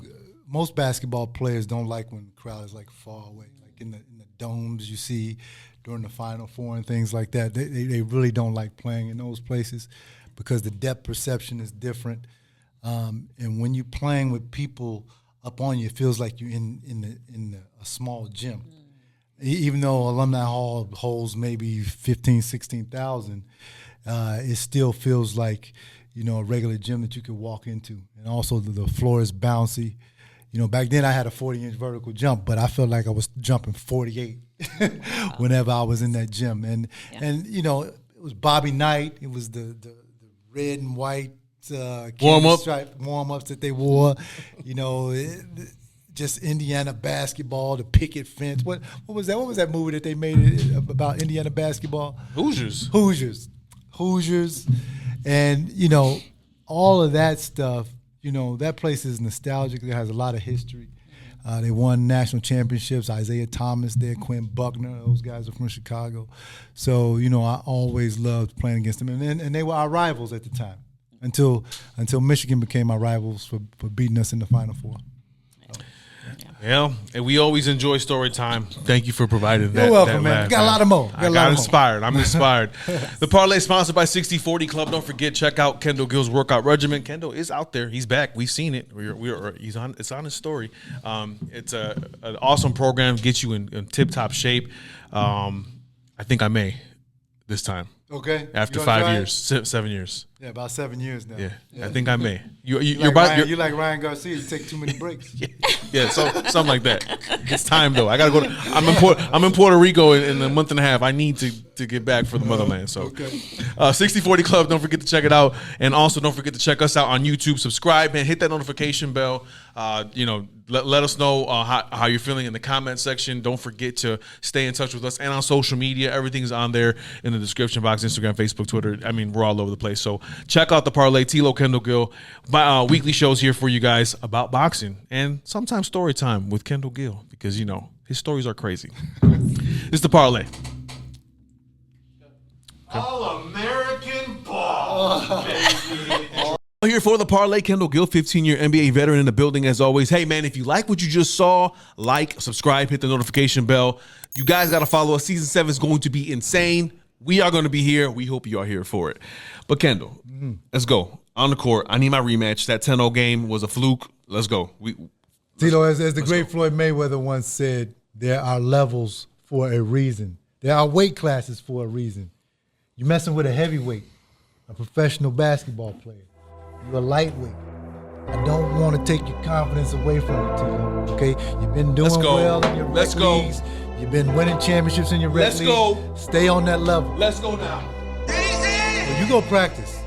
S2: most basketball players don't like when the crowd is like far away, like in the domes you see during the Final Four and things like that. They really don't like playing in those places, because the depth perception is different. And when you're playing with people up on you, it feels like you're in a small gym. Even though Alumni Hall holds maybe 15, 16,000, it still feels like, a regular gym that you could walk into. And also the floor is bouncy. Back then I had a 40-inch vertical jump, but I felt like I was jumping 48 whenever I was in that gym. And it was Bobby Knight. It was the red and white warm-ups that they wore. Just Indiana basketball, the picket fence. What was that? What was that movie that they made about Indiana basketball?
S1: Hoosiers.
S2: And, all of that stuff, that place is nostalgic. It has a lot of history. They won national championships. Isaiah Thomas there, Quinn Buckner, those guys are from Chicago. So, I always loved playing against them. And they were our rivals at the time until Michigan became our rivals for beating us in the Final Four.
S1: Yeah, and we always enjoy story time. Thank you for providing that.
S2: You're welcome,
S1: that
S2: man.
S1: laugh,
S2: Got a lot of more.
S1: I got inspired. I'm inspired. The Parley is sponsored by 60/40 Club. Don't forget, check out Kendall Gill's workout regimen. Kendall is out there. He's back. We've seen it. He's on. It's on his story. It's an awesome program. Gets you in tip-top shape. I think I may this time.
S2: Okay.
S1: After 5 years, 7 years.
S2: Yeah, about 7 years now.
S1: Yeah. I think I may. You're
S2: you like Ryan Garcia. You take too many breaks.
S1: Yeah, something like that. It's time though. I gotta go. I'm in Puerto Rico in a month and a half. I need to get back for the motherland. So,
S2: okay.
S1: 60/40 Club. Don't forget to check it out, and also don't forget to check us out on YouTube. Subscribe and hit that notification bell. Let us know how you're feeling in the comment section. Don't forget to stay in touch with us and on social media. Everything's on there in the description box: Instagram, Facebook, Twitter. I mean, we're all over the place. So check out the Parley. Tilo Kendall Gill. My weekly shows here for you guys about boxing and sometimes story time with Kendall Gill because his stories are crazy. This is the Parley.
S5: All-American ball, baby.
S1: Here for the Parley, Kendall Gill, 15-year NBA veteran in the building as always. Hey, man, if you like what you just saw, like, subscribe, hit the notification bell. You guys got to follow us. Season 7 is going to be insane. We are going to be here. We hope you are here for it. But, Kendall, let's go. On the court, I need my rematch. That 10-0 game was a fluke. Let's go.
S2: Tito, as the great Floyd Mayweather once said, there are levels for a reason. There are weight classes for a reason. You're messing with a heavyweight, a professional basketball player. You're a lightweight. I don't want to take your confidence away from you, Tito. Okay? You've been doing well in your rec leagues. You've been winning championships in your rec leagues.
S1: Let's go.
S2: Stay on that level.
S1: Let's go now.
S2: Well, you go practice.